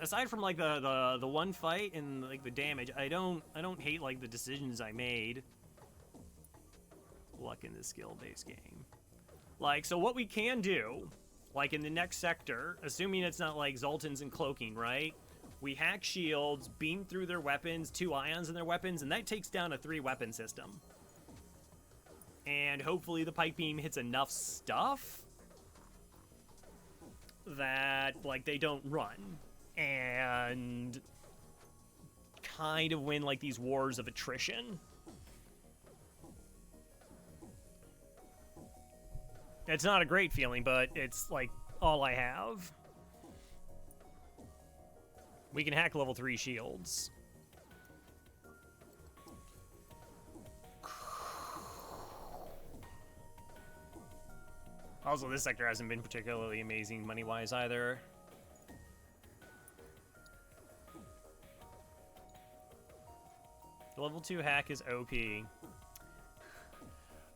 aside from like the one fight and like the damage, I don't hate like the decisions I made. Luck in this skill-based game. Like, so what we can do, like in the next sector, assuming it's not like Zoltan's and cloaking, right? We hack shields, beam through their weapons, 2 ions in their weapons, and that takes down a 3-weapon system. And hopefully the pike beam hits enough stuff that, like, they don't run. And kind of win, like, these wars of attrition. It's not a great feeling, but it's, like, all I have. We can hack level 3 shields. Also, this sector hasn't been particularly amazing money-wise either. Level 2 hack is OP.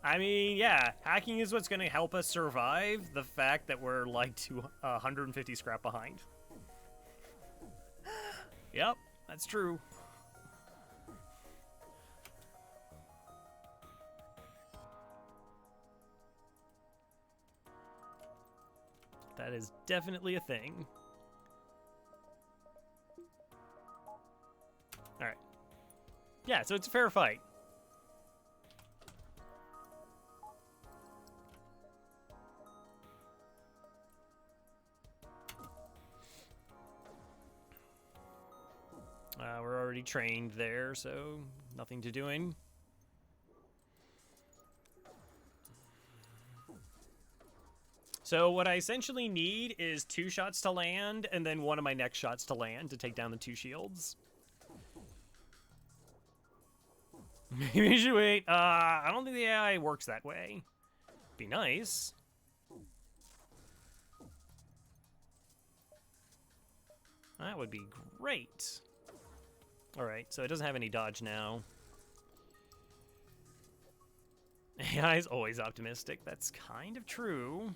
I mean, yeah, hacking is what's going to help us survive the fact that we're like 150 scrap behind. Yep, that's true. That is definitely a thing. Alright. Yeah, so it's a fair fight. We're already trained there, so nothing to doing. So what I essentially need is 2 shots to land, and then one of my next shots to land to take down the 2 shields. Maybe we should wait. I don't think the AI works that way. Be nice. That would be great. Alright, so it doesn't have any dodge now. AI is always optimistic. That's kind of true.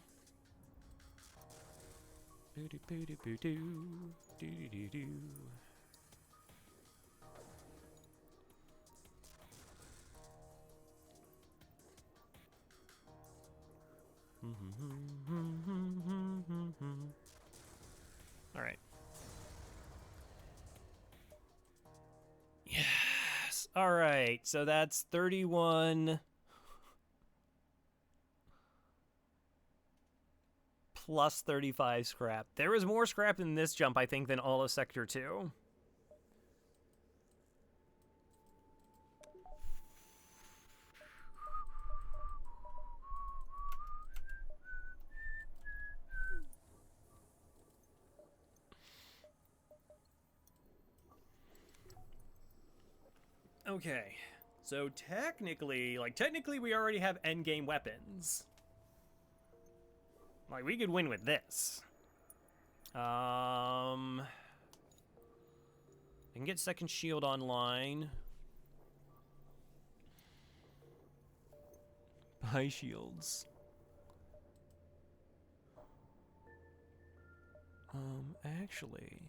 Alright. Yes. Alright, so that's 31 plus 35 scrap. There was more scrap in this jump, I think, than all of Sector 2. Okay, so technically we already have endgame weapons. Like, we could win with this. I can get second shield online. Buy shields. Actually,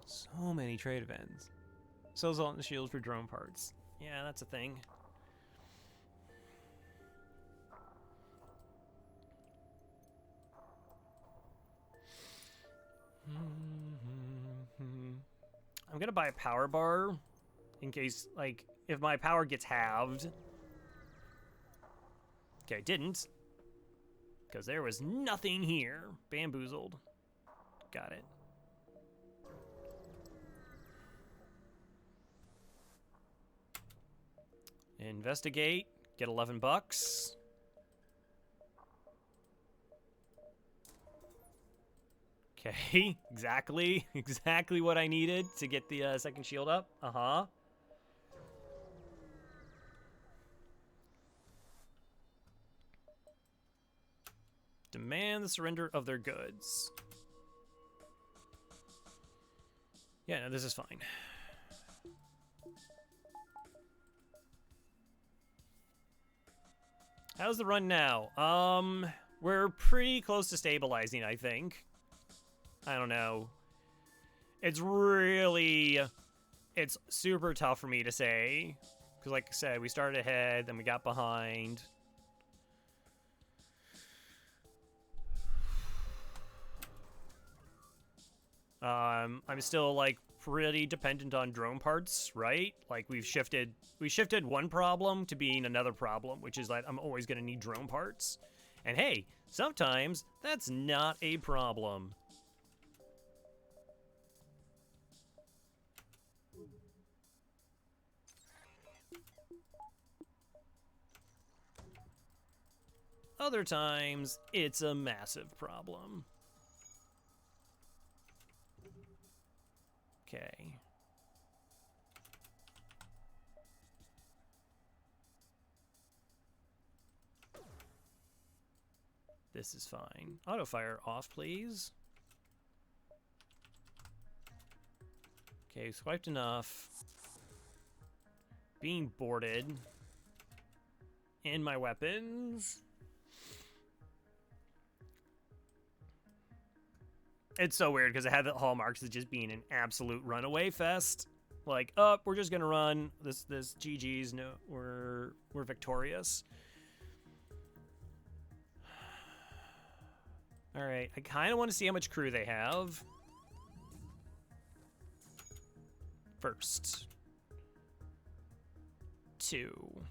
so many trade events. So Zoltan shields for drone parts. Yeah, that's a thing. I'm gonna buy a power bar in case, like, if my power gets halved. Okay, I didn't. Because there was nothing here. Bamboozled. Got it. Investigate. Get 11 bucks. Okay, exactly what I needed to get the second shield up. Uh-huh. Demand the surrender of their goods. Yeah, no, this is fine. How's the run now? We're pretty close to stabilizing, I think. I don't know. It's really... It's super tough for me to say. Because like I said, we started ahead, then we got behind. I'm still, like, pretty dependent on drone parts, right? Like, we shifted one problem to being another problem, which is that I'm always going to need drone parts. And hey, sometimes that's not a problem. Other times, it's a massive problem. Okay. This is fine. Auto fire off, please. Okay, swiped enough. Being boarded. And my weapons. It's so weird because I have the hallmarks of just being an absolute runaway fest. Like, oh, we're just gonna run this GG's. No, we're victorious. All right, I kind of want to see how much crew they have. First. 2.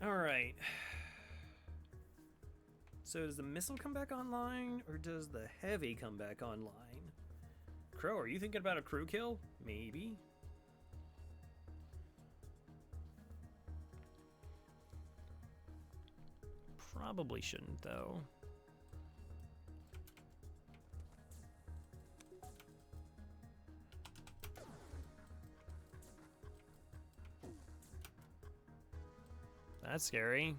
All right. So does the missile come back online, or does the heavy come back online? Crow, are you thinking about a crew kill? Maybe. Probably shouldn't, though. That's scary.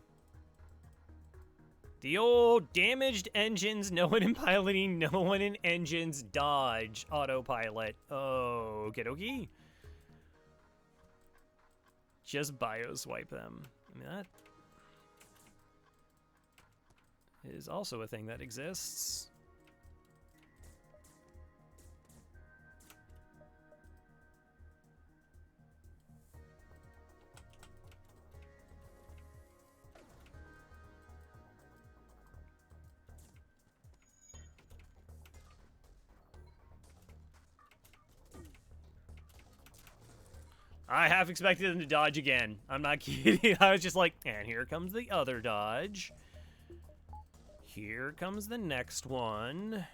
The old damaged engines, no one in piloting, no one in engines, dodge, autopilot. Oh, okie dokie. Just bioswipe them. I mean, that is also a thing that exists. I half expected them to dodge again. I'm not kidding. I was just like, and here comes the other dodge. Here comes the next one.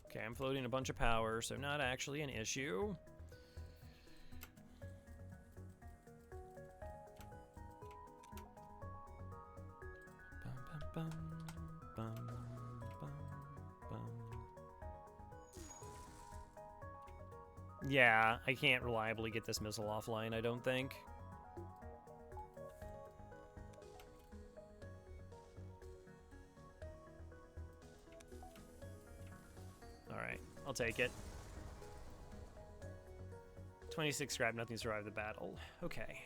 Okay, I'm floating a bunch of power, so not actually an issue. Bum, bum, bum, bum. Yeah, I can't reliably get this missile offline, I don't think. Alright, I'll take it. 26 scrap, nothing survived the battle. Okay.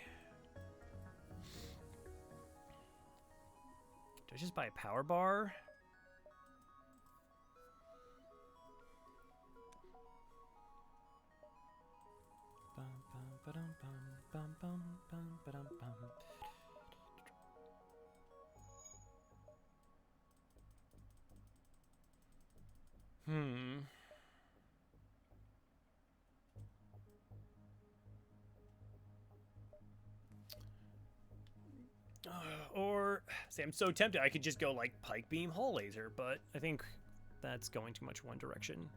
Do I just buy a power bar? Or, see, I'm so tempted. I could just go like pike beam, hull laser, but I think that's going too much one direction.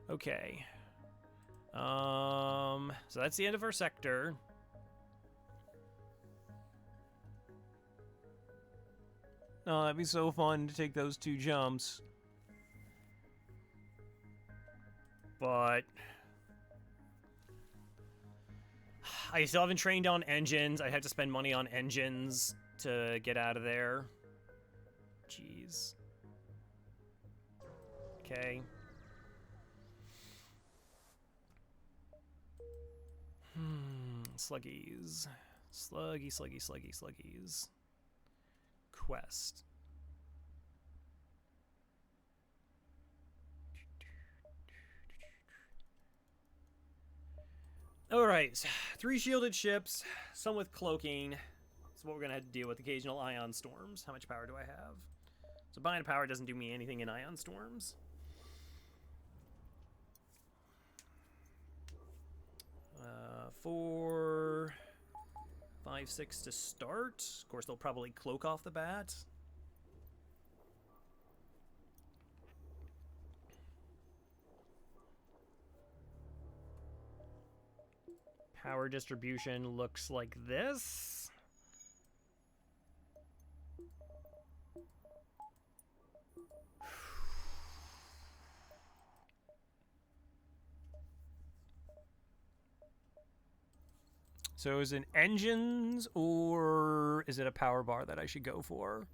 Okay. So that's the end of our sector. Oh, that'd be so fun to take those 2 jumps. But I still haven't trained on engines. I had to spend money on engines to get out of there. Jeez. Okay. sluggies. Sluggies. Quest. Alright, 3 shielded ships, some with cloaking. That's what we're gonna have to deal with. Occasional ion storms. How much power do I have? So buying power doesn't do me anything in ion storms. 4, 5, 6 to start. Of course, they'll probably cloak off the bat. Power distribution looks like this. So is it engines or is it a power bar that I should go for?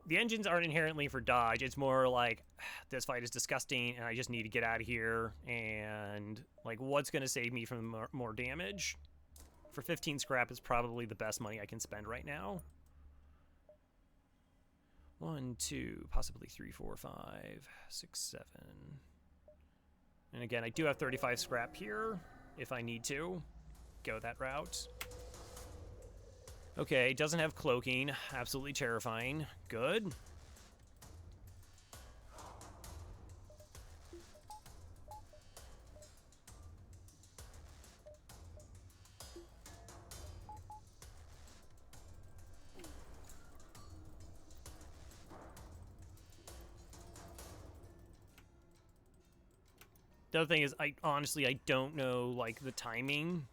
The engines aren't inherently for dodge. It's more like, this fight is disgusting and I just need to get out of here. And like, what's going to save me from more damage? For 15 scrap is probably the best money I can spend right now. 1, 2, possibly 3, 4, 5, 6, 7. And again, I do have 35 scrap here if I need to go that route. Okay, doesn't have cloaking. Absolutely terrifying. Good. The other thing is, I honestly don't know, like, the timing.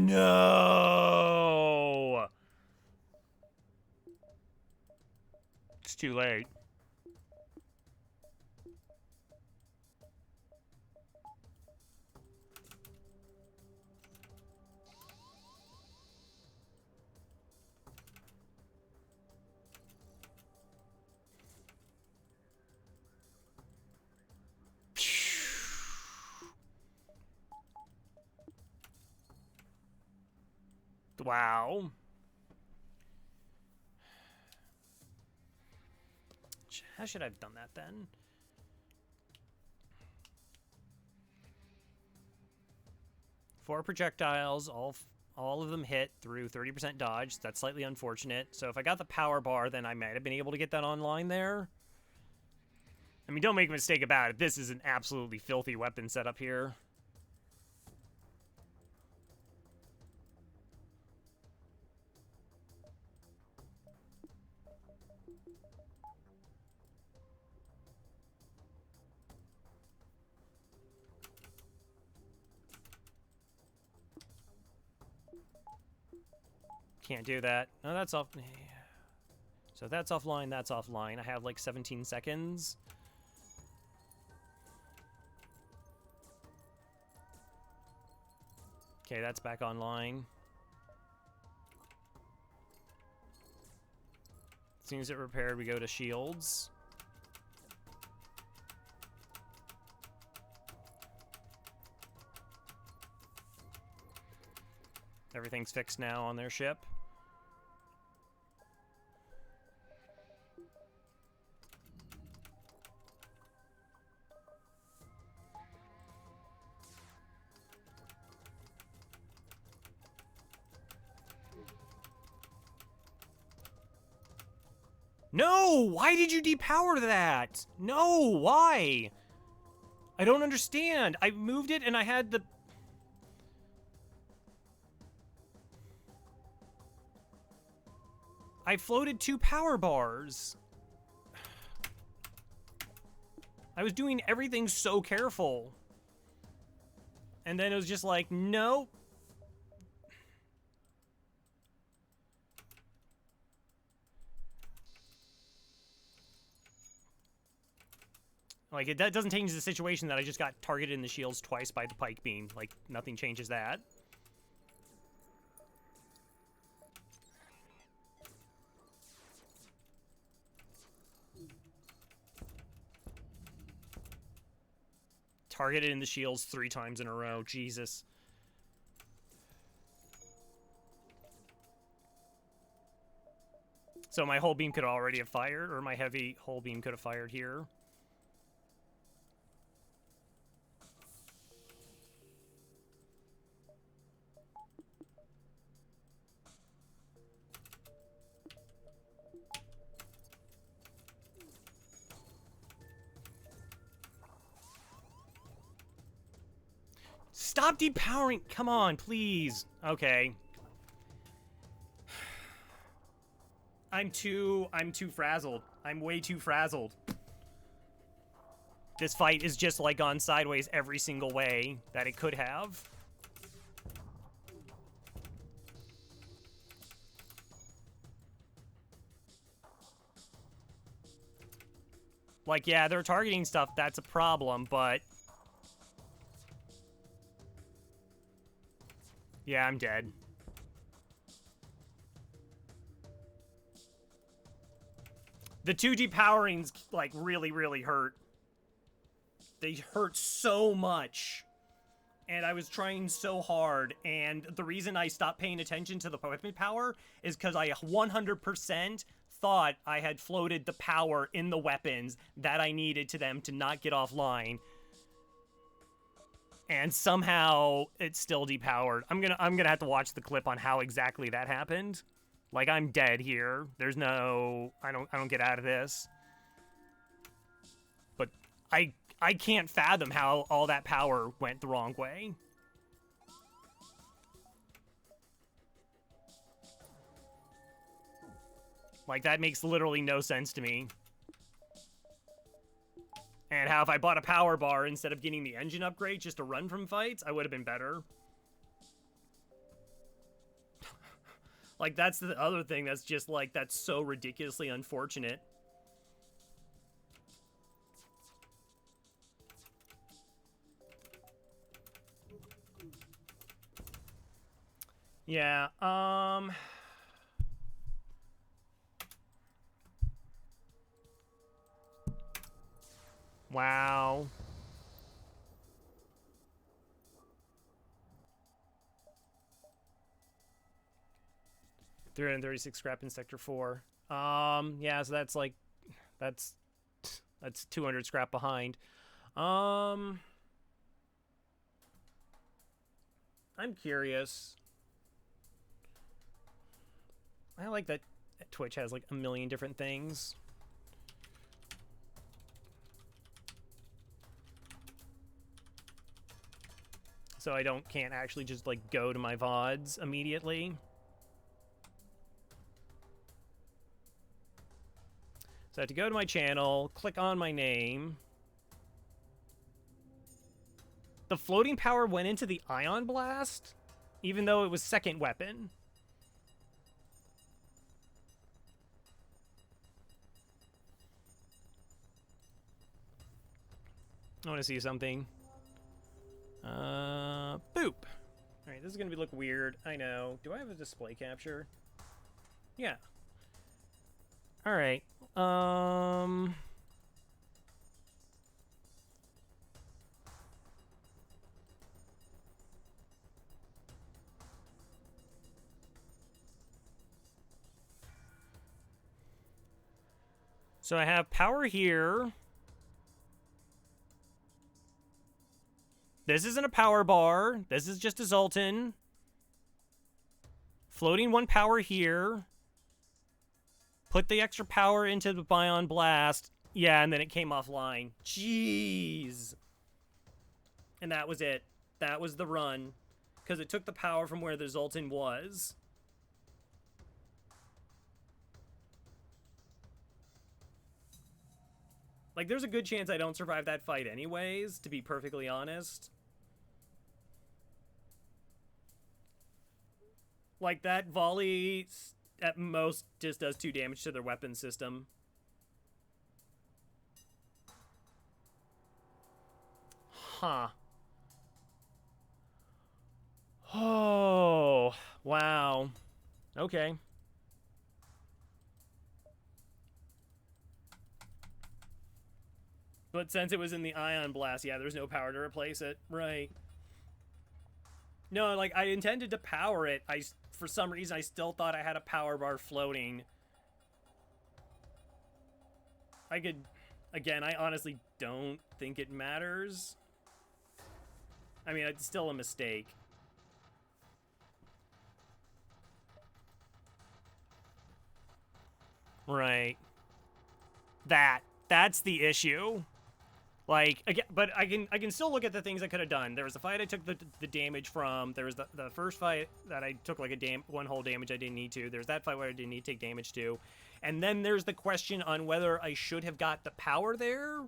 No! It's too late. Wow. How should I have done that then? Four projectiles, all of them hit through 30% dodge. That's slightly unfortunate. So if I got the power bar, then I might have been able to get that online there. I mean, don't make a mistake about it. This is an absolutely filthy weapon setup here. Can't do that. No, that's off. So that's offline, that's offline. I have like 17 seconds. Okay, that's back online. As soon as it repaired, we go to shields. Everything's fixed now on their ship. No! Why did you depower that? No! Why? I don't understand. I moved it and I had the... I floated 2 power bars. I was doing everything so careful. And then it was just like, nope. Like, that doesn't change the situation that I just got targeted in the shields twice by the pike beam. Like, nothing changes that. Targeted in the shields 3 times in a row. Jesus. So my whole beam could already have fired, or my heavy whole beam could have fired here. Stop depowering! Come on, please. Okay. I'm too frazzled. I'm way too frazzled. This fight is just like gone sideways every single way that it could have. Like, yeah, they're targeting stuff, that's a problem, but... Yeah, I'm dead. The 2 depowerings, like, really, really hurt. They hurt so much. And I was trying so hard, and the reason I stopped paying attention to the weapon power is because I 100% thought I had floated the power in the weapons that I needed to them to not get offline. And somehow it's still depowered. I'm gonna have to watch the clip on how exactly that happened. Like, I'm dead here. There's no... I don't get out of this. But I can't fathom how all that power went the wrong way. Like, that makes literally no sense to me. And how if I bought a power bar instead of getting the engine upgrade just to run from fights, I would have been better. Like, that's the other thing that's just, like, that's so ridiculously unfortunate. Yeah, wow. $336 scrap in Sector 4. Yeah, so that's like... That's 200 scrap behind. I'm curious. I like that Twitch has like a million different things. So I can't actually just like go to my VODs immediately. So I have to go to my channel, click on my name. The floating power went into the Ion Blast, even though it was second weapon. I want to see something. Boop. Alright, this is going to look weird. I know. Do I have a display capture? Yeah. Alright. So I have power here. This isn't a power bar. This is just a Zoltan. Floating 1 power here. Put the extra power into the Bion Blast. Yeah, and then it came offline. Jeez. And that was it. That was the run. Because it took the power from where the Zoltan was. Like, there's a good chance I don't survive that fight anyways, to be perfectly honest. Like, that volley at most just does 2 damage to their weapon system. Huh. Oh, wow. Okay. But since it was in the Ion Blast, yeah, there's no power to replace it. Right. No, like, I intended to power it. For some reason, I still thought I had a power bar floating. I could... Again, I honestly don't think it matters. I mean, it's still a mistake. Right. That's the issue. Like, again, but I can still look at the things I could have done. There was the fight I took the damage from. There was the first fight that I took like one whole damage I didn't need to. There's that fight where I didn't need to take damage to. And then there's the question on whether I should have got the power there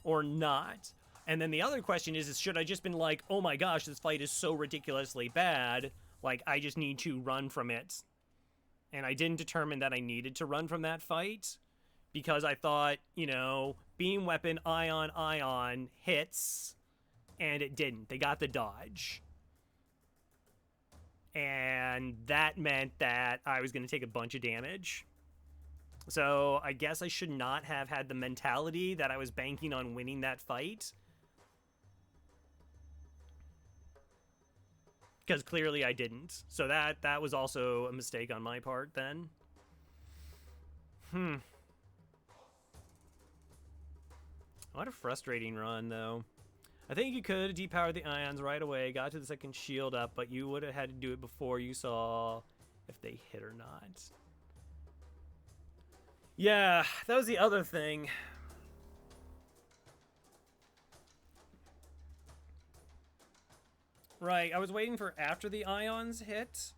or not. And then the other question is should I just been like, oh my gosh, this fight is so ridiculously bad, like I just need to run from it. And I didn't determine that I needed to run from that fight because I thought, you know, beam weapon, ion, hits, and it didn't. They got the dodge. And that meant that I was going to take a bunch of damage. So I guess I should not have had the mentality that I was banking on winning that fight. Because clearly I didn't. So that was also a mistake on my part then. What a frustrating run, though. I think you could depower the ions right away, got to the second shield up, but you would have had to do it before you saw if they hit or not. Yeah, that was the other thing. Right, I was waiting for after the ions hit,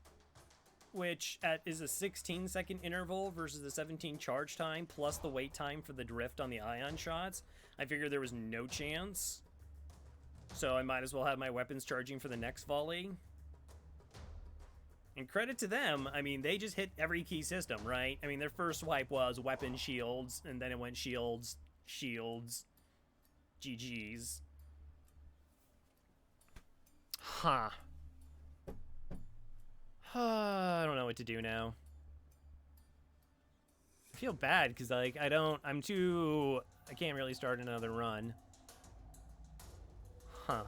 which is a 16-second interval versus the 17 charge time, plus the wait time for the drift on the ion shots. I figured there was no chance. So I might as well have my weapons charging for the next volley. And credit to them, I mean, they just hit every key system, right? I mean, their first swipe was weapon shields, and then it went shields, GG's. Huh. I don't know what to do now. I feel bad, because, like, I can't really start another run. Huh.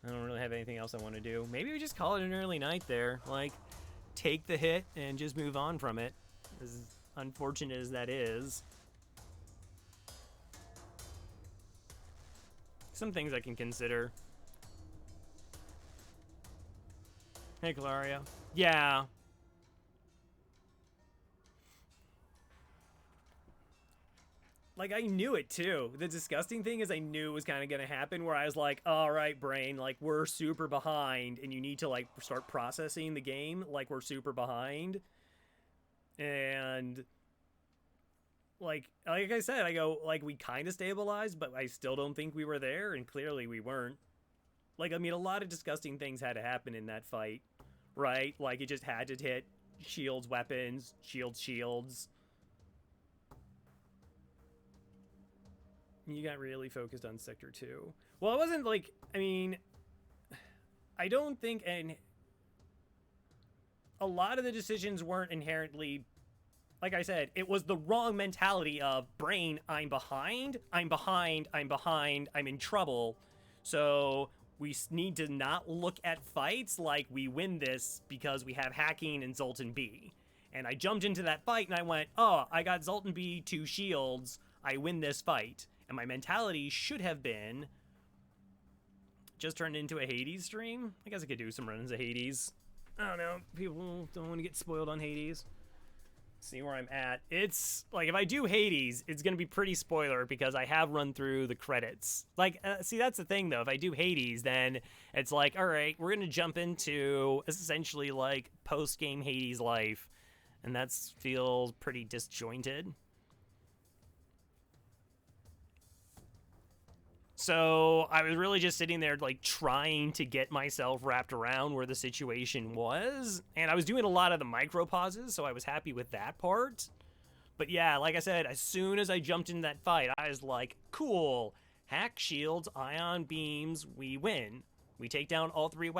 I don't really have anything else I want to do. Maybe we just call it an early night there. Like, take the hit and just move on from it. As unfortunate as that is. Some things I can consider. Hey, Claria. Yeah. Like, I knew it, too. The disgusting thing is I knew it was kind of going to happen, where I was like, all right, brain, like, we're super behind, and you need to, like, start processing the game like we're super behind. And, like I said, I go, like, we kind of stabilized, but I still don't think we were there, and clearly we weren't. Like, I mean, a lot of disgusting things had to happen in that fight, right? Like, it just had to hit shields, weapons, shields. You got really focused on Sector 2. Well, it wasn't like, I mean, I don't think, and a lot of the decisions weren't inherently, like I said, it was the wrong mentality of brain, I'm behind, I'm in trouble. So we need to not look at fights like we win this because we have hacking and Zoltan B. And I jumped into that fight and I went, oh, I got Zoltan B 2 shields, I win this fight. And my mentality should have been just turned into a Hades stream. I guess I could do some runs of Hades. I don't know. People don't want to get spoiled on Hades. See where I'm at. It's like, if I do Hades, it's going to be pretty spoiler because I have run through the credits. Like, see, that's the thing, though. If I do Hades, then it's like, all right, we're going to jump into essentially like post-game Hades life. And that feels pretty disjointed. So I was really just sitting there, like, trying to get myself wrapped around where the situation was. And I was doing a lot of the micro pauses, so I was happy with that part. But yeah, like I said, as soon as I jumped in that fight, I was like, cool. Hack shields, ion beams, we win. We take down all 3 weapons.